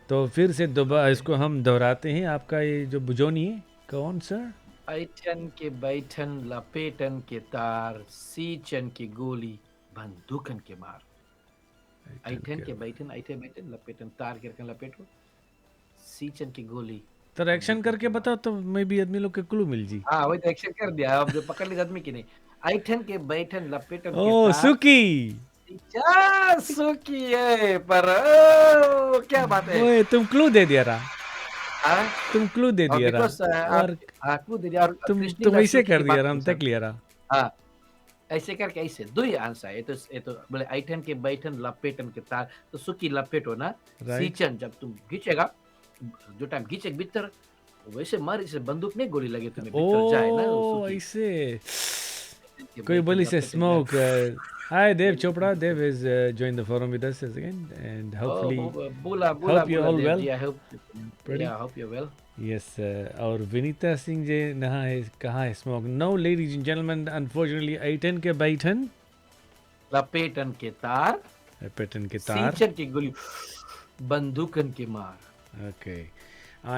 Speaker 1: तो फिर से दोबारा इसको हम दोहराते हैं, आपका ये जो भजोनी है कौन सर?
Speaker 2: ऐठन के बैठन लपेटन के तार, सींचन की गोली बंदूकन के मार। ऐठन के बैठन, ऐठन बैठन लपेटन, तार के रखन लपेटो, सींचन की गोली।
Speaker 1: तो एक्शन करके बताओ तो मैं भी आदमी लोग के क्लू मिल जी।
Speaker 2: हाँ वही तो एक्शन कर दिया, अब जो पकड़ ली आदमी की नहीं। ऐठन के बैठन लपेटन के
Speaker 1: ओ
Speaker 2: तार,
Speaker 1: सुकी
Speaker 2: सुकी है पर क्या बात है।
Speaker 1: ओए तुम क्लू दे दिया रहा।
Speaker 2: हाँ,
Speaker 1: तुम क्लू दे
Speaker 2: और
Speaker 1: दिया
Speaker 2: बिकॉज़
Speaker 1: रहा और
Speaker 2: क्लू दे दिया और
Speaker 1: तुम
Speaker 2: कृष्णिला
Speaker 1: ऐसे
Speaker 2: सुखी की
Speaker 1: कर दिया
Speaker 2: बात
Speaker 1: रहा
Speaker 2: नहीं
Speaker 1: हम
Speaker 2: सर।
Speaker 1: तक लिया रहा
Speaker 2: हाँ, ऐसे करके ऐसे 2 ही आंसर है। ये तो बोले ऐठन के बैठन लपेटन के तार तो सुखी लपेटो ना
Speaker 1: राइट
Speaker 2: सींचन जब तुम खींचेगा जो टाइम खींचे भीतर वैसे मारी से बंदूक नहीं गोली लगे तुम्हें भीतर जाए ना वो
Speaker 1: ओ
Speaker 2: सुखी
Speaker 1: ऐसे
Speaker 2: ऐठन के
Speaker 1: कोई
Speaker 2: बैठन
Speaker 1: बोली से
Speaker 2: लपेटन
Speaker 1: smoke hi Dev
Speaker 2: जाए।
Speaker 1: Chopra Dev is joined the forum with us again and
Speaker 2: Oh,
Speaker 1: hopefully
Speaker 2: Bula,
Speaker 1: hope you're all
Speaker 2: Dev
Speaker 1: well
Speaker 2: ji, I hope,
Speaker 1: buddy
Speaker 2: yeah, I hope you're well.
Speaker 1: yes और विनीता सिंह जी नहा है कहाँ है smoke no ladies and gentleman unfortunately आइटन के बैठन
Speaker 2: लपेटन के तार,
Speaker 1: पैटर्न के तार
Speaker 2: सींचन की गोली, बंदूकन की मार.
Speaker 1: okay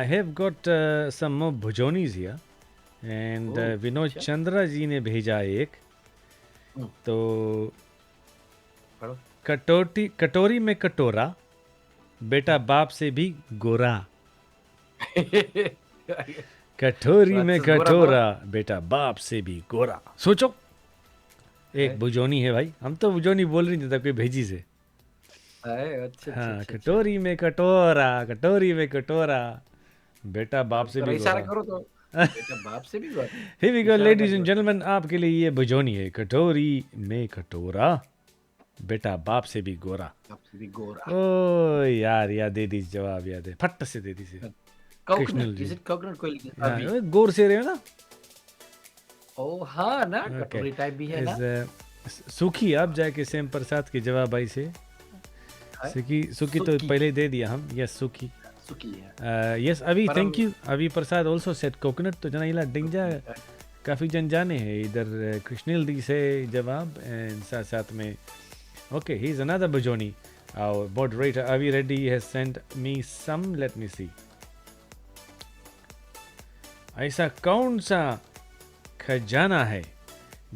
Speaker 1: I have got some more bhujonis here and
Speaker 2: Oh,
Speaker 1: Vinod
Speaker 2: अच्छा.
Speaker 1: चंद्रा जी ने भेजा एक
Speaker 2: हम्म.
Speaker 1: तो
Speaker 2: पढ़ो.
Speaker 1: कटोरी में कटोरा बेटा बाप से भी गोरा कटोरी में
Speaker 2: गोरा
Speaker 1: कटोरा बेटा बाप से भी गोरा सोचो एक
Speaker 2: है?
Speaker 1: बुजोनी है भाई हम तो बुजोनी बोल नहीं देता कोई भेजी से
Speaker 2: अच्छा,
Speaker 1: हाँ कटोरी में कटोरा बेटा बाप से भी
Speaker 2: इशारा
Speaker 1: गोरा
Speaker 2: करो तो बेटा बाप से भी गोरा.
Speaker 1: Here we go,
Speaker 2: इशारा
Speaker 1: ladies
Speaker 2: कर
Speaker 1: and
Speaker 2: दो.
Speaker 1: gentlemen, आपके लिए ये बुजोनी है कटोरी में कटोरा बेटा बाप से भी गोरा
Speaker 2: बाप से भी गोरा.
Speaker 1: ओ यार याद दे दी जवाब याद है फट से दे दी से
Speaker 2: Coconut,
Speaker 1: कृष्णल
Speaker 2: is
Speaker 1: ji
Speaker 2: it coconut कोई
Speaker 1: हाँ,
Speaker 2: अभी?
Speaker 1: गोर से रहे हो ना
Speaker 2: ओ हाँ ना
Speaker 1: Okay.
Speaker 2: कटोरी टाइप भी है ना.
Speaker 1: सुखी आप जाके सेम प्रसाद के जवाब आई से
Speaker 2: है?
Speaker 1: सुखी तो
Speaker 2: सुखी.
Speaker 1: पहले ही दे दिया हम यस सुखी
Speaker 2: सुखी है.
Speaker 1: यस अभी
Speaker 2: पर
Speaker 1: थैंक यू अभी प्रसाद ऑल्सो सेट कोकोनट तो जना इला डिंजा काफ़ी जन जाने हैं इधर कृष्णिल दी से जवाब एंड साथ साथ में ओके ही इज अनदर बुजोनी आवर मॉडरेटर अभी Reddy has sent me some let me see ऐसा कौन सा खजाना है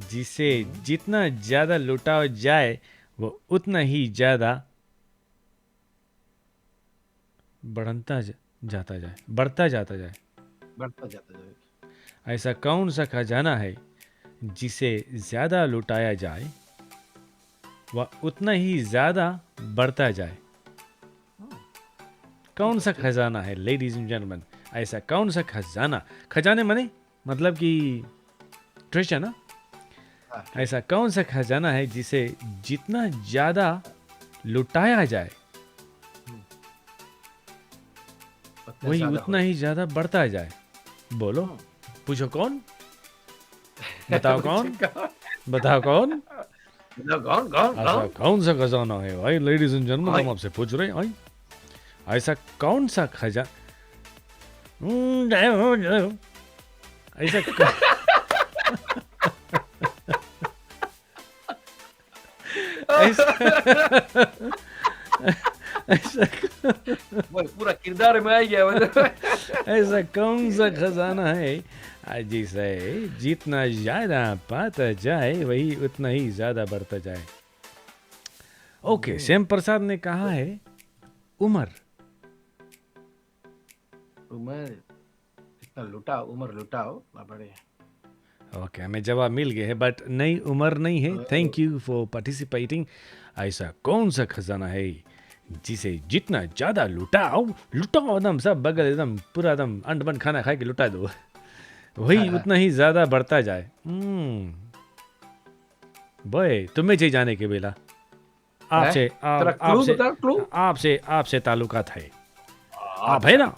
Speaker 1: जिसे जितना ज़्यादा लुटाया जाए वो उतना ही ज़्यादा बढ़ता जाता जाए
Speaker 2: बढ़ता जाता है.
Speaker 1: ऐसा कौन सा खजाना है जिसे ज़्यादा लुटाया जाए वह उतना ही ज़्यादा बढ़ता जाए कौन सा खजाना है लेडीज एंड जेंटलमैन ऐसा कौन सा खजाने माने मतलब कि ट्रेजर ना
Speaker 2: हाँ,
Speaker 1: ऐसा कौन सा खजाना है जिसे जितना ज़्यादा लुटाया जाए वही
Speaker 2: ज़्यादा
Speaker 1: उतना ही ज़्यादा बढ़ता जाए बोलो पूछो कौन बताओ कौन बताओ कौन ऐसा कौन सा खजाना है भाई लेडीज एंड जेंटलमैन हम आपसे पूछ रहे हैं भाई ऐसा कौन सा खजाना ऐसा ऐसा
Speaker 2: पूरा किरदार में आ गया मतलब.
Speaker 1: ऐसा कौन सा खजाना है जिसे जितना ज्यादा पाता जाए वही उतना ही ज्यादा बढ़ता जाए ओके श्याम प्रसाद ने कहा है उम्र
Speaker 2: इतना लुटाओ उम्र लुटाओ बड़े.
Speaker 1: ओके हमें जवाब मिल गया है बट नई उम्र नहीं है थैंक यू फॉर पार्टिसिपेटिंग ऐसा कौन सा खजाना है जिसे जितना ज्यादा लुटाओ एकदम सब बगल एकदम पूरा एकदम अंड बंड खाना खा के लुटा दो वही उतना ही ज्यादा बढ़ता जाए बॉय तुम्हें चाहिए जाने के बेला आपसे आपसे ताल्लुकात है आप है ना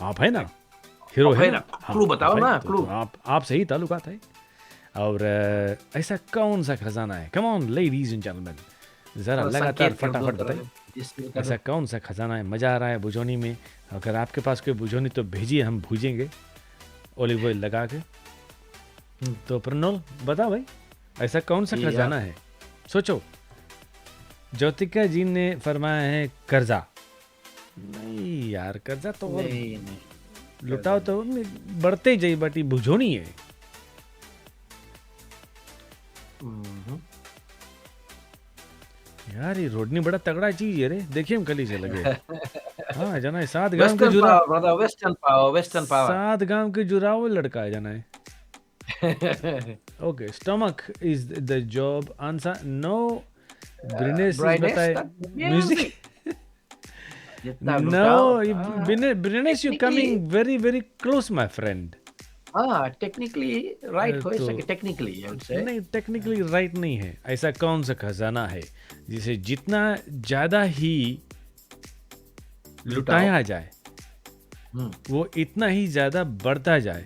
Speaker 1: हीरो है ना
Speaker 2: क्लू बताओ ना क्लू.
Speaker 1: आपसे ही ताल्लुकात है और ऐसा कौन सा खजाना है come on ladies and gentleman जरा लगातार फटाफट बताइए ऐसा कौन सा खजाना है मज़ा आ रहा है बुझोनी में अगर आपके पास कोई बुझोनी तो भेजिए हम भूजेंगे ओलिव ऑयल लगा के तो प्रणोल बता भाई ऐसा कौन सा खजाना है सोचो ज्योतिका जी ने फरमाया है कर्जा नहीं यार कर्जा तो
Speaker 2: नहीं
Speaker 1: लुटाओ तो बढ़ते जाइए बटी बुझोनी है यार ये रोडनी बड़ा तगड़ा चीज है रे देखिए हम कल से लगे हाँ जना है 7 गांव के जुरा
Speaker 2: वेस्टर्न पावर
Speaker 1: 7 गांव के जुराव लड़का है जना है okay stomach is the job answer no Brinesh बताए म्यूजिक
Speaker 2: जितना
Speaker 1: No,
Speaker 2: लुटाओ
Speaker 1: Brinesh, you're coming very, very close, my friend.
Speaker 2: हाँ टेक्निकली राइट हो
Speaker 1: तो
Speaker 2: सके टेक्निकली आई वुड से
Speaker 1: नहीं, टेक्निकली राइट नहीं है। ऐसा कौन सा खजाना है जिसे जितना ज़्यादा ही
Speaker 2: लुटाओ
Speaker 1: लुटाया जाए
Speaker 2: हम्म
Speaker 1: वो इतना ही ज़्यादा बढ़ता जाए।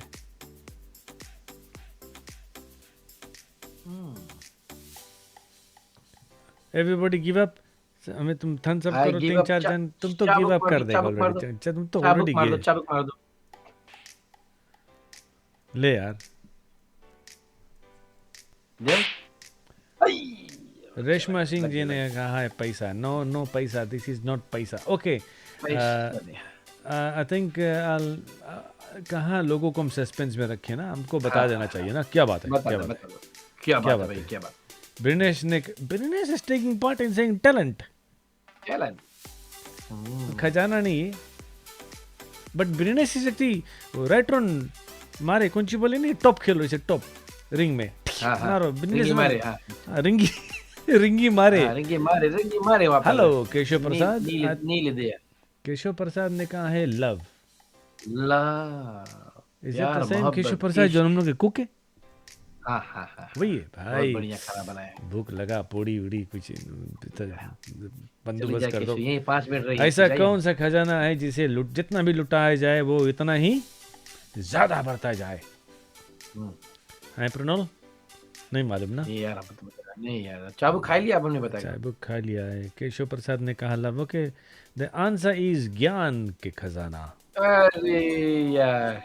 Speaker 1: Everybody give up. हमें तुम थम्स अप
Speaker 2: आई
Speaker 1: करो,
Speaker 2: गिव
Speaker 1: तीन
Speaker 2: अप
Speaker 1: चार जन। तुम तो गिव
Speaker 2: चाबुक
Speaker 1: अप
Speaker 2: मार
Speaker 1: कर
Speaker 2: दो
Speaker 1: देगा
Speaker 2: चाबुक मार दो
Speaker 1: ऑलरेडी। तुम तो
Speaker 2: चाबुक
Speaker 1: ऑलरेडी
Speaker 2: मार दो
Speaker 1: गिव।
Speaker 2: चाबुक मार दो
Speaker 1: ले यार।
Speaker 2: जय आई
Speaker 1: रेशमा सिंह
Speaker 2: लग
Speaker 1: जी
Speaker 2: गया लग
Speaker 1: ने कहा है पैसा। नो नो पैसा, दिस इज नॉट पैसा। ओके,
Speaker 2: गया
Speaker 1: आई थिंक कहाँ लोगों को हम सस्पेंस में रखे ना, हमको बता देना चाहिए ना। क्या बात है,
Speaker 2: बता
Speaker 1: क्या
Speaker 2: दो
Speaker 1: बात
Speaker 2: बता
Speaker 1: है,
Speaker 2: दो क्या
Speaker 1: क्या
Speaker 2: बात है
Speaker 1: बात
Speaker 2: भाई
Speaker 1: है।
Speaker 2: क्या बात
Speaker 1: Brinesh is taking part in saying talent.
Speaker 2: Talent
Speaker 1: खजाना नहीं है, but Brinesh is actually right on मारे कौन सी बोले नहीं, टॉप खेलो इसे, टॉप रिंग में
Speaker 2: हाँ हाँ
Speaker 1: मारो
Speaker 2: रिंगी
Speaker 1: ब्रिनेश
Speaker 2: मारे हाँ
Speaker 1: रिंगी रिंगी मारे।
Speaker 2: हाँ रिंगी मारे वहाँ पर
Speaker 1: हेलो केशव प्रसाद।
Speaker 2: नील दिया
Speaker 1: केशव प्रसाद ने कहा है लव।
Speaker 2: ला
Speaker 1: इज इट
Speaker 2: प्यार
Speaker 1: द सेम केशव
Speaker 2: मोहब्बत
Speaker 1: प्रसाद जो
Speaker 2: इश्क
Speaker 1: हम लोग के कुक है?
Speaker 2: हाँ हाँ हाँ
Speaker 1: वही है
Speaker 2: बहुत
Speaker 1: भाई।
Speaker 2: बढ़िया खाना बनाया
Speaker 1: भूख लगा, पोड़ी उड़ी कुछ
Speaker 2: चली
Speaker 1: बंदोबस्त
Speaker 2: जाए
Speaker 1: कर दो।
Speaker 2: केशव यही 5 मिनट रही
Speaker 1: ऐसा
Speaker 2: जाइए
Speaker 1: कौन सा खजाना है जिसे जितना भी लुटाया जाए वो इतना ही ज्यादा बढ़ता जाए?
Speaker 2: हम्म,
Speaker 1: है प्रणल? नहीं मालूम ना।
Speaker 2: नहीं यार अब तो बता नहीं यार चाबू खा लिया आपने बताया
Speaker 1: चाय बुक खा लिया है। केशव प्रसाद ने कहा love. Okay, the answer is ज्ञान के खजाना।
Speaker 2: अरे यार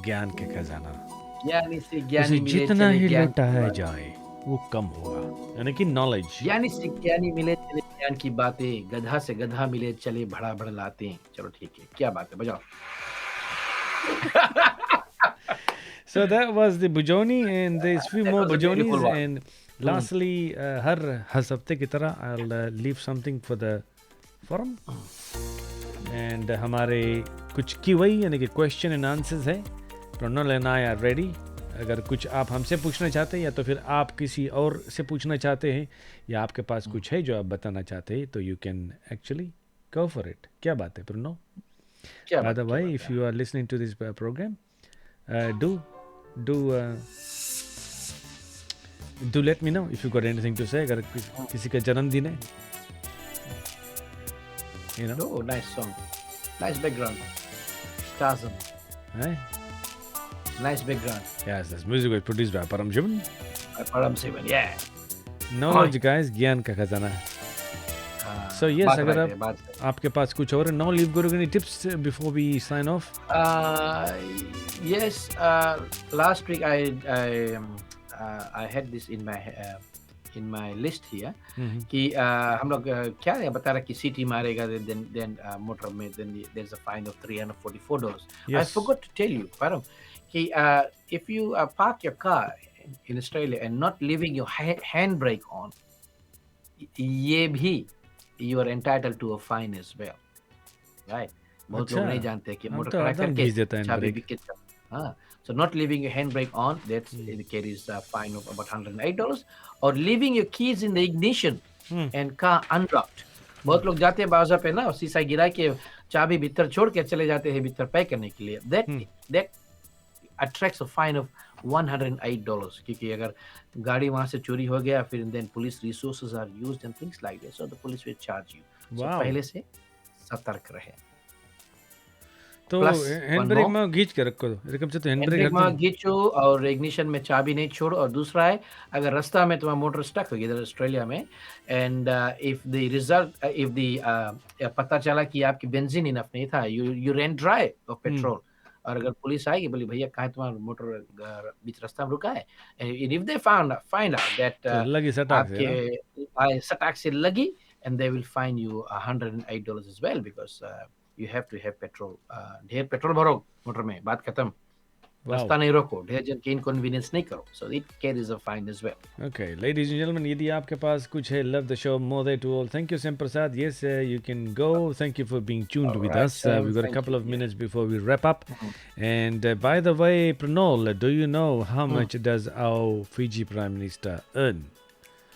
Speaker 1: ज्ञान के खजाना।
Speaker 2: ज्ञानी से
Speaker 1: उसे
Speaker 2: ज्ञानी मिले
Speaker 1: जितना
Speaker 2: चले
Speaker 1: ही
Speaker 2: ज्ञान की
Speaker 1: लुटाया
Speaker 2: बात
Speaker 1: जाए वो कम होगा, यानी कि नॉलेज।
Speaker 2: ज्ञानी से ज्ञानी मिले चले ज्ञान की बातें गधा से गधा मिले चले भड़ा भड़ लाते। चलो ठीक है क्या बात है बजाओ
Speaker 1: So that was the Bujoni, and there's few
Speaker 2: That
Speaker 1: more
Speaker 2: was a beautiful
Speaker 1: Bujonis.
Speaker 2: one.
Speaker 1: And lastly, हर हफ्ते की तरह I'll leave something for the forum. And हमारे कुछ QA यानी कि question and answers है। प्रणल and I are ready. अगर कुछ आप हमसे पूछना चाहते हैं या तो फिर आप किसी और से पूछना चाहते हैं या आपके पास कुछ है जो आप बताना चाहते हैं तो you can actually go for it. क्या बात है प्रणल?
Speaker 2: क्या
Speaker 1: By
Speaker 2: बात
Speaker 1: the way, if you are listening to this program, do let me know if you got anything to say. अगर किसी का जन्मदिन है, you know,
Speaker 2: Oh, nice song. Nice background. Tarzan.
Speaker 1: eh?
Speaker 2: Nice background.
Speaker 1: Yes, this music was produced by Param Shivan.
Speaker 2: Param Sivan, yeah.
Speaker 1: Knowledge guys, ज्ञान का खजाना।
Speaker 2: हाँ,
Speaker 1: So yes,
Speaker 2: बात
Speaker 1: अगर
Speaker 2: right है,
Speaker 1: आप
Speaker 2: बात right.
Speaker 1: आपके पास कुछ और है, now leave Guru any tips before we sign off?
Speaker 2: Yes, last week I had this in my list here कि हम लोग क्या है बता रहा कि सीटी मारेगा then मोटर में then there's a fine of $344. I
Speaker 1: Yes.
Speaker 2: forgot to tell you, Param, कि if you park your car in Australia and not leaving your handbrake on, ये भी you are entitled to a fine as well, right? बहुत लोग
Speaker 1: अच्छा,
Speaker 2: नहीं जानते कि
Speaker 1: हम
Speaker 2: मोटर
Speaker 1: तो
Speaker 2: खड़ा
Speaker 1: हरदम
Speaker 2: करके
Speaker 1: घीस देता है
Speaker 2: चाबी
Speaker 1: handbrake।
Speaker 2: भी कितना हाँ so not leaving your handbrake on that's it carries a fine of about $108 or leaving your keys in the ignition and car unlocked बहुत लोग जाते हैं बाजा पे ना और शीशा गिरा के चाबी भीतर छोड़ के चले जाते हैं भीतर पैक करने के लिए that attracts a fine of $108 क्योंकि अगर गाड़ी वहां से चोरी हो गया फिर then police resources are used and things like that so the police will charge you so
Speaker 1: Wow.
Speaker 2: पहले से सतर्क रहे
Speaker 1: तो
Speaker 2: Plus
Speaker 1: hand
Speaker 2: one
Speaker 1: break
Speaker 2: more.
Speaker 1: में खींच के रखो, रकम से तो हैंड
Speaker 2: ब्रेक
Speaker 1: ब्रेक
Speaker 2: में खींचो और इग्निशन में चाबी नहीं छोड़ो और दूसरा है अगर रास्ता में तुम्हारा मोटर स्टक हो गया इधर ऑस्ट्रेलिया में and if the result if the पता चला कि आपकी बेंजीन इनफ नहीं था you ran dry of petrol और अगर पुलिस आएगी बोली भैया कहाँ तुम्हारा मोटर बीच रास्ता में रुका है and if they find out that
Speaker 1: लगी सटाक से ना?
Speaker 2: आपके सटाक से लगी and they will fine you $108 as well because you have to have petrol ढेर पेट्रोल भरो मोटर में बात खत्म रास्ता नहीं रोको ढेर जन के इनकन्वीनियंस नहीं करो so it carries a fine as well.
Speaker 1: Okay, ladies and gentlemen, यदि आपके पास कुछ है, love the show more than to all. Thank you, Sam Prasad. Yes, you can go. Thank you for being tuned with
Speaker 2: right,
Speaker 1: us.
Speaker 2: Sam.
Speaker 1: We've got a
Speaker 2: Thank
Speaker 1: couple
Speaker 2: you.
Speaker 1: of minutes before we wrap up. And by the way, Pranol, do you know how much does our Fiji Prime Minister earn?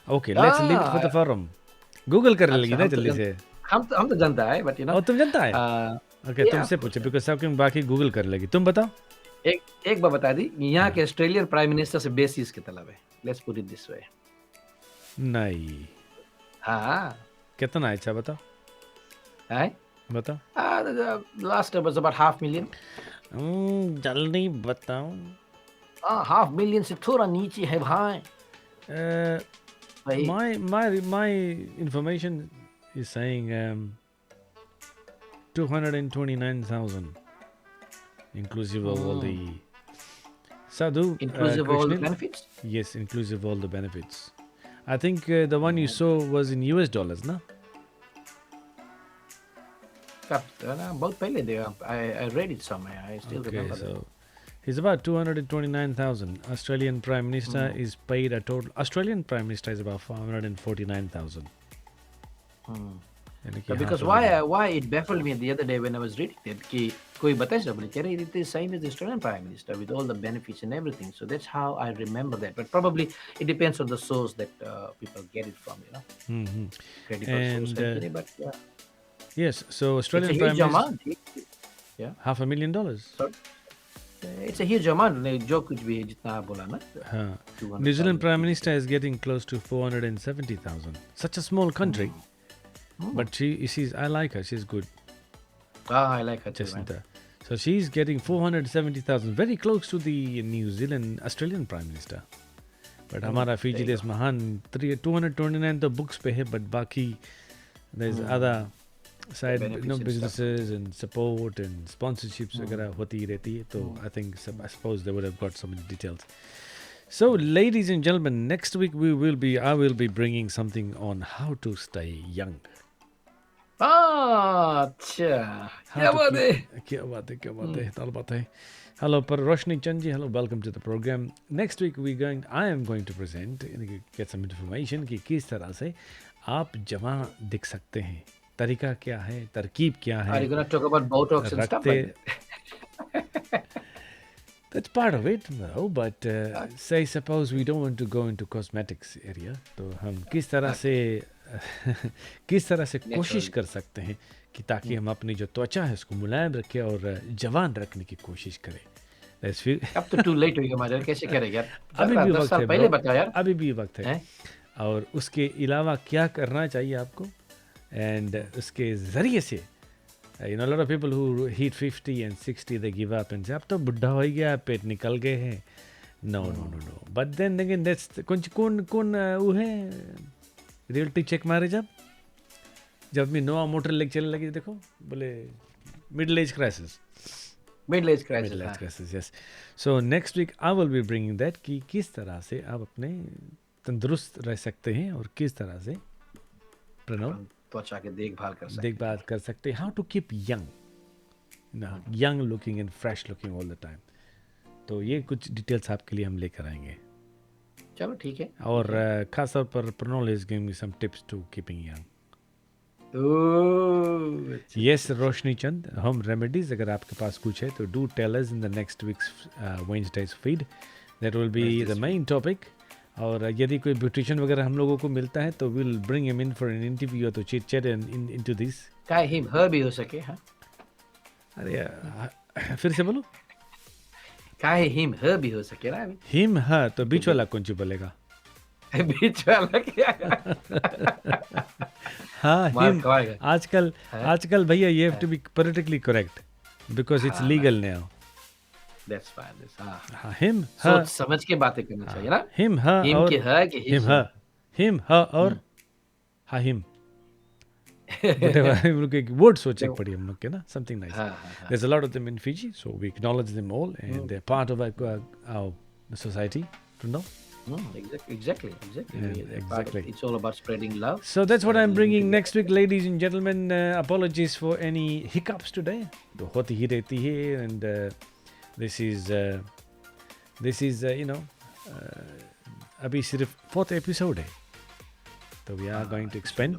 Speaker 1: Okay, let's leave it for the forum. Google कर लेगी ना जल्दी से।
Speaker 2: हम तो जनता है, but
Speaker 1: और तुम जानता है? ओके,
Speaker 2: yeah,
Speaker 1: तुमसे
Speaker 2: of
Speaker 1: पूछे
Speaker 2: course.
Speaker 1: बिकॉज सब क्यों बाकी गूगल कर लेगी। तुम बताओ।
Speaker 2: एक बात बता दी, यहाँ
Speaker 1: हाँ।
Speaker 2: के ऑस्ट्रेलियन प्राइम मिनिस्टर से बेसी इसके तलब है। Let's put it this way.
Speaker 1: नहीं,
Speaker 2: हाँ,
Speaker 1: कितना है? अच्छा बताओ,
Speaker 2: है।
Speaker 1: बताओ।
Speaker 2: Last was about $500,000।
Speaker 1: जल्दी बताओ।
Speaker 2: $500,000 से थोड़ा नीचे है भाई। भाई
Speaker 1: My information is saying 229,000 inclusive of all the Sadhu
Speaker 2: inclusive all the
Speaker 1: Krishnil.
Speaker 2: benefits.
Speaker 1: Yes, inclusive of all the benefits. I think the one you saw was in US dollars, na?
Speaker 2: बहुत पहले दे, I read it somewhere. I still
Speaker 1: Okay,
Speaker 2: remember that.
Speaker 1: so he's about 229,000. Australian Prime Minister is paid a total. Australian Prime Minister is about 449,000. यानी कि
Speaker 2: Because
Speaker 1: half
Speaker 2: why it baffled me the other day when I was reading that कि कोई बताए सब कह रहे it is same as the Australian Prime Minister with all the benefits and everything. So that's how I remember that. But probably it depends on the source that people get it from, you know.
Speaker 1: Mm-hmm.
Speaker 2: Credible source
Speaker 1: And
Speaker 2: actually, but yeah.
Speaker 1: yes, so
Speaker 2: It's a
Speaker 1: Australian Prime
Speaker 2: huge
Speaker 1: Minister,
Speaker 2: amount. Yeah.
Speaker 1: $500,000.
Speaker 2: So, it's a huge amount. like, जो कुछ भी है जितना आप बोला ना.
Speaker 1: Huh.
Speaker 2: 200,000.
Speaker 1: New Zealand Prime Minister is getting close to 470,000. Such a small country, but she's I like her. She's good,
Speaker 2: I like her too, man.
Speaker 1: Jacinta. So she's getting 470,000, very close to the New Zealand Australian Prime Minister. But हमारा Fiji देश महान 229 तो books पे है, but बाकी there's other side
Speaker 2: benefits and
Speaker 1: businesses and support and sponsorships वगैरह होती ही रहती है. तो I think I suppose they would have got some details. So ladies and gentlemen, next week I will be bringing something on how to stay young.
Speaker 2: अच्छा, क्या बात है?
Speaker 1: क्या बात है, ताल बात है. Hello, Roshni Chanji. Hello, welcome to the program. Next week I am going to present, get some information कि किस तरह से आप जवां दिख सकते हैं. तरीका क्या है, तरकीब क्या है.
Speaker 2: Are you gonna talk about Botox and stuff like that?
Speaker 1: That's part of it, no, but say suppose we don't want to go into cosmetics area, तो हम किस तरह से कोशिश कर सकते हैं कि ताकि हम अपनी जो त्वचा है उसको मुलायम रखें और जवान रखने की कोशिश करें.
Speaker 2: अब तो too late हो गया हमारे, कैसे करेंगे यार?
Speaker 1: अभी भी
Speaker 2: 10
Speaker 1: वक्त
Speaker 2: साल
Speaker 1: है
Speaker 2: पहले
Speaker 1: bro.
Speaker 2: बताओ यार.
Speaker 1: अभी भी वक्त है.
Speaker 2: हैं?
Speaker 1: और उसके अलावा क्या करना चाहिए आपको, एंड उसके ज़रिए से you know a lot of people who hit 50 and 60 they give up and say अब तो बुढ़ा हो गया, पेट निकल गए हैं. No, but then again that's कौन वो है रियलिटी चेक मारे जब मैं नवा मोटर लेके चलने लगी, देखो बोले middle age crisis.
Speaker 2: Middle age crisis.
Speaker 1: Yes. So next week I will be bringing that कि किस तरह से आप अपने तंदुरुस्त रह सकते हैं और किस तरह से प्रणव
Speaker 2: त्वचा के देखभाल
Speaker 1: कर सकते हैं. How to keep young, young looking and fresh looking all the time. तो ये कुछ डिटेल्स आपके लिए हम लेकर आएंगे.
Speaker 2: चलो ठीक है.
Speaker 1: और खास तौर पर Pranav is giving me some tips to keeping young. Yes, Roshni Chand, home remedies अगर आपके पास कुछ है तो do tell us in the next weeks Wednesdays feed. That will be the main topic. और यदि कोई ब्यूटिशियन वगैरह हम लोगों को मिलता है तो will bring him in for an interview तो चिट चैट इनटू दिस.
Speaker 2: क्या हिम हर भी हो सके. हाँ,
Speaker 1: अरे फिर से बोलो.
Speaker 2: क्या हिम हर भी हो सके ना.
Speaker 1: हिम हाँ तो बीच वाला कौन सी बोलेगा.
Speaker 2: बीच वाला क्या?
Speaker 1: हाँ हिम. आजकल भैया you have to be politically correct because it's legal now.
Speaker 2: That's fine.
Speaker 1: हाँ हिम हाँ
Speaker 2: सोच समझ के बातें करना चाहिए ना.
Speaker 1: हिम हाँ
Speaker 2: हिम
Speaker 1: और
Speaker 2: के हाँ कि
Speaker 1: हिम हाँ और हाँ हिम. हम लोग एक वर्ड सोचे पड़ी हम लोग के ना, something nice. There's a lot of them in Fiji, so we acknowledge them all and they're part of our society to know.
Speaker 2: Exactly. It's all about spreading love.
Speaker 1: So that's what I'm bringing next week, ladies and gentlemen. Apologies for any hiccups today. तो होती ही रहती है, and this is अभी सिर्फ 4th episode है, तो we are going to expand.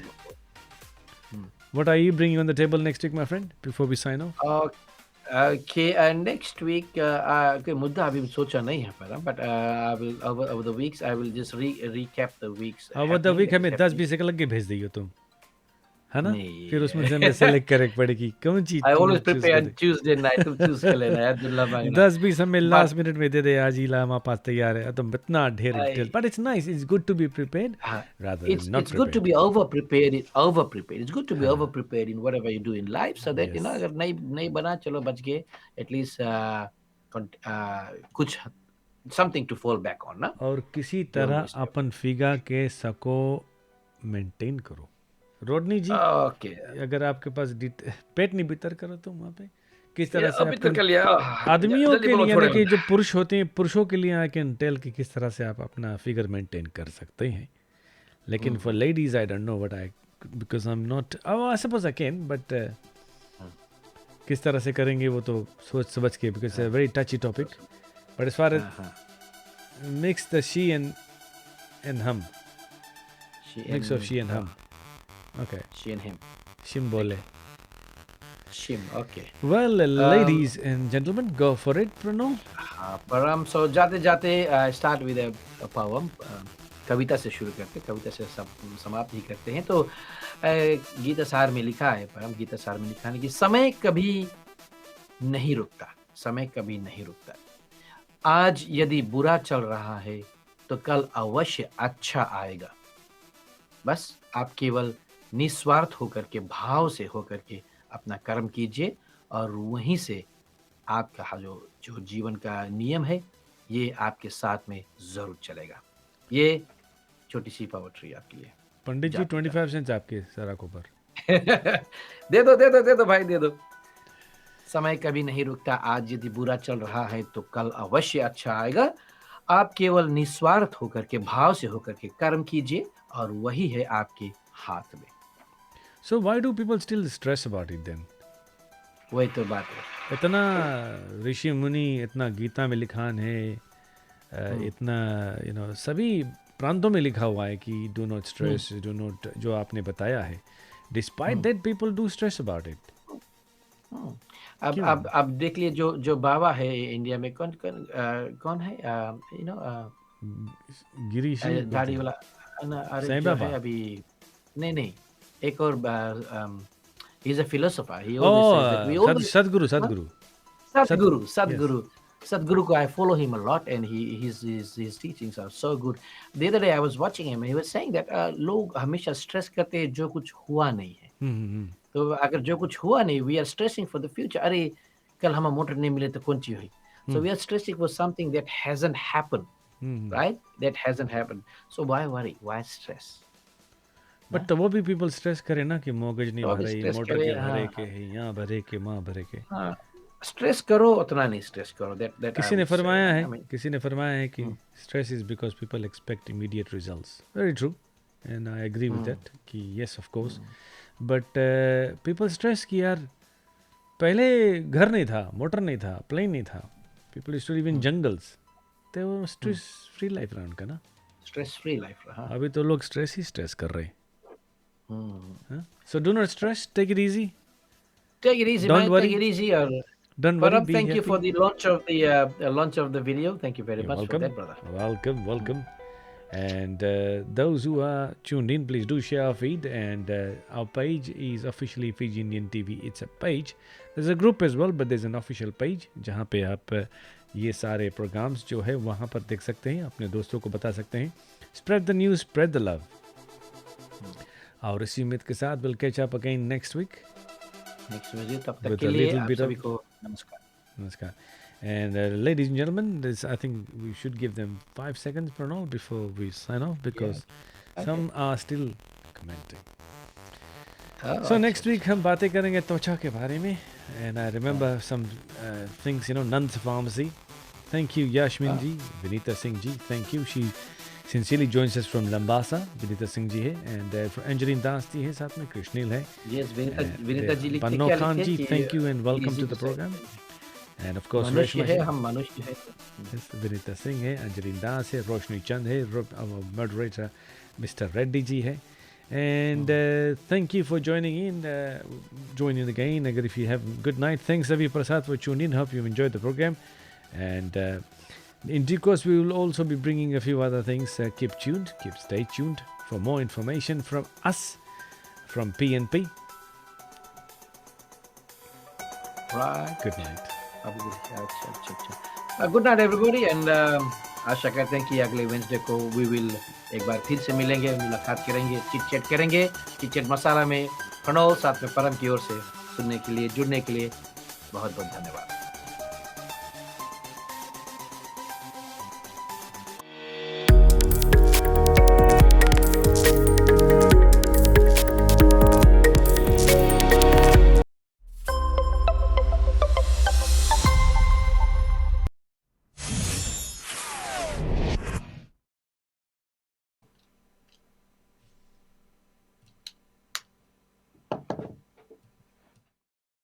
Speaker 1: What are you bringing on the table next week, my friend, before we sign off?
Speaker 2: Okay, next week कोई मुद्दा अभी सोचा नहीं है पर, but I will over the weeks I will just recap the weeks.
Speaker 1: Over the week हमें 10-20 second लग के भेज दियो तुम. है ना?
Speaker 2: नहीं,
Speaker 1: फिर उसमें से हमें सेलेक्ट करने पड़ेगी कौन चीज
Speaker 2: I
Speaker 1: तुम
Speaker 2: always
Speaker 1: चूज
Speaker 2: prepare
Speaker 1: करे।
Speaker 2: on Tuesday night. तुम choose कर लेना यार दुल्ला मांगना.
Speaker 1: 10-20 हमें
Speaker 2: But
Speaker 1: लास्ट मिनट में दे दे आज ही ला हमारे पास तैयार है तुम इतना ढेर detail
Speaker 2: I,
Speaker 1: but it's nice it's good to be prepared rather than not
Speaker 2: it's good to
Speaker 1: prepared.
Speaker 2: be over prepared. It's good to be
Speaker 1: हाँ,
Speaker 2: over prepared in whatever you do in life, so that
Speaker 1: yes.
Speaker 2: अगर नहीं बना चलो बच गए. At least कुछ something to fall back on ना.
Speaker 1: और किसी
Speaker 2: You
Speaker 1: तरह
Speaker 2: always have.
Speaker 1: अपन फिगा के सको मेंटेन करो। रोडनी जी
Speaker 2: Okay.
Speaker 1: अगर आपके पास पेट नहीं भीतर करो तो वहाँ पे किस तरह से
Speaker 2: अभी
Speaker 1: आप
Speaker 2: तक कर लिया.
Speaker 1: आदमियों
Speaker 2: जल्दी
Speaker 1: के
Speaker 2: बोलो
Speaker 1: लिए
Speaker 2: थोड़े.
Speaker 1: यानी कि जो पुरुष होते हैं पुरुषों के लिए आई कैन टेल कि किस तरह से आप अपना फिगर मेंटेन कर सकते हैं लेकिन for ladies I don't know what I because I am not I suppose I can but किस तरह से करेंगे वो तो सोच समझ के because very touchy topic but as far as mix the she and him mix of she and him okay
Speaker 2: She and him.
Speaker 1: Shim बोले
Speaker 2: Shim. Okay.
Speaker 1: well ladies and gentlemen go for it Pranav.
Speaker 2: Param. So जाते जाते start with a poem. कविता से शुरू करते, कविता से समाप्त ही करते हैं. तो गीता सार में लिखा है, परम गीता सार में लिखा है कि समय कभी नहीं रुकता, समय कभी नहीं रुकता. आज यदि बुरा चल रहा है तो कल अवश्य अच्छा आएगा. बस आप केवल निस्वार्थ होकर के भाव से होकर के अपना कर्म कीजिए और वहीं से आपका जो जीवन का नियम है ये आपके साथ में जरूर चलेगा. ये छोटी सी पोएट्री आपके लिए.
Speaker 1: पंडित जी 25 सेंट्स आपके सराख ऊपर
Speaker 2: दे दो भाई दे दो. समय कभी नहीं रुकता, आज यदि बुरा चल रहा है तो कल अवश्य अच्छा आएगा. आप केवल निस्वार्थ होकर के भाव से होकर के कर्म कीजिए और वही है आपके हाथ में.
Speaker 1: so why do people still stress about it then
Speaker 2: वही तो बात है.
Speaker 1: इतना ऋषि मुनि इतना गीता में लिखान है इतना सभी प्रांतों में लिखा हुआ है कि do not stress do not जो आपने बताया है despite that people do stress about it.
Speaker 2: अब देख लिए जो बाबा है इंडिया में कौन है
Speaker 1: गिरीश
Speaker 2: दाढ़ी वाला अरे
Speaker 1: साईं
Speaker 2: जो
Speaker 1: बाबा?
Speaker 2: है अभी नहीं एक और he is a philosopher. He always says that we always
Speaker 1: सदगुरु
Speaker 2: Sadhguru, I follow him a lot, and his teachings are so good. The other day I was watching him, and he was saying that लोग हमेशा stress करते हैं जो कुछ हुआ नहीं है. तो अगर जो कुछ हुआ नहीं, we are stressing for the future. अरे कल हमें मोटर नहीं मिले तो कौन सी हुई? So we are stressing for something that hasn't happened, right? That hasn't happened. So why worry? Why stress?
Speaker 1: But वो भी पीपल स्ट्रेस करे ना कि मॉर्गेज नहीं
Speaker 2: तो अभी
Speaker 1: भरे
Speaker 2: stress
Speaker 1: मोटर
Speaker 2: करे,
Speaker 1: के भरे
Speaker 2: हाँ.
Speaker 1: के यहाँ भरे के वहाँ भरे के.
Speaker 2: हाँ, स्ट्रेस करो उतना नहीं स्ट्रेस करो. That
Speaker 1: किसी
Speaker 2: I
Speaker 1: ने
Speaker 2: would say.
Speaker 1: फरमाया है
Speaker 2: I mean,
Speaker 1: कि stress is because people expect immediate results. Very true and I agree with that कि yes of course but people stress कि यार पहले घर नहीं था मोटर नहीं था प्लेन नहीं था people used to live in jungles ते वो स्ट्रेस फ्री लाइफ रहा उनका ना.
Speaker 2: stress free life. हाँ.
Speaker 1: अभी तो लोग स्ट्रेस ही स्ट्रेस कर रहे
Speaker 2: Hmm.
Speaker 1: हैं. So do not stress take it easy
Speaker 2: Take it easy,
Speaker 1: Don't
Speaker 2: man.
Speaker 1: worry.
Speaker 2: Take it easy.
Speaker 1: Don't worry
Speaker 2: Parab,
Speaker 1: be
Speaker 2: thank you for
Speaker 1: happy.
Speaker 2: the launch of the video. Thank you very
Speaker 1: You're
Speaker 2: much
Speaker 1: welcome.
Speaker 2: for that, brother.
Speaker 1: Welcome. And those who are tuned in, please do share our feed. And our page is officially Fiji Indian TV. It's a page. There's a group as well, but there's an official page जहाँ पे आप ये सारे programs जो है वहाँ पर देख सकते हैं, अपने दोस्तों को बता सकते हैं. Spread the news, spread the love. और इसी उम्मीद के साथ we'll catch up again next week.
Speaker 2: Next video. तब तक
Speaker 1: With
Speaker 2: के
Speaker 1: a
Speaker 2: लिए
Speaker 1: little
Speaker 2: आप
Speaker 1: bit
Speaker 2: सभी
Speaker 1: of-
Speaker 2: को नमस्कार.
Speaker 1: Namaskar. And ladies and gentlemen, I think we should give them 5 seconds for now before we sign off because some are still commenting. So next week हम बातें करेंगे त्वचा के बारे में. And I remember some things, Nand's Pharmacy. Thank you, Yashmin ji, Vinita Singh ji. Thank you. She sincerely joins us from Lambasa. Vinita Singh ji है and Angeline Das ji है साथ में Krishnil है.
Speaker 2: Yes, विनीता जी लिखते
Speaker 1: Panno
Speaker 2: क्या
Speaker 1: Khan
Speaker 2: लिखते
Speaker 1: ji,
Speaker 2: कि
Speaker 1: thank you and welcome
Speaker 2: easy
Speaker 1: to the
Speaker 2: to say.
Speaker 1: program. And of course,
Speaker 2: मनुष्य
Speaker 1: Reshma
Speaker 2: है,
Speaker 1: ji.
Speaker 2: हम मनुष्य है.
Speaker 1: Yes, Vinita Singh है, Angeline Das है, रोशनी चंद है, our moderator Mr. Reddy जी है. And thank you for joining in again. Agar if you have good night. Thanks Avi Prasad for tuning in. Hope you enjoyed the program. And in due course, we will also be bringing a few other things. Keep tuned, stay tuned for more information from us. from PNP.
Speaker 2: Right.
Speaker 1: Good night.
Speaker 2: Good night everybody and आशा करते हैं कि अगले Wednesday को we will एक बार फिर से मिलेंगे, मुलाकात करेंगे, चिट चैट करेंगे। चिट चैट मसाला में प्रणोल साथ में परम की ओर से सुनने के लिए, जुड़ने के लिए बहुत बहुत धन्यवाद।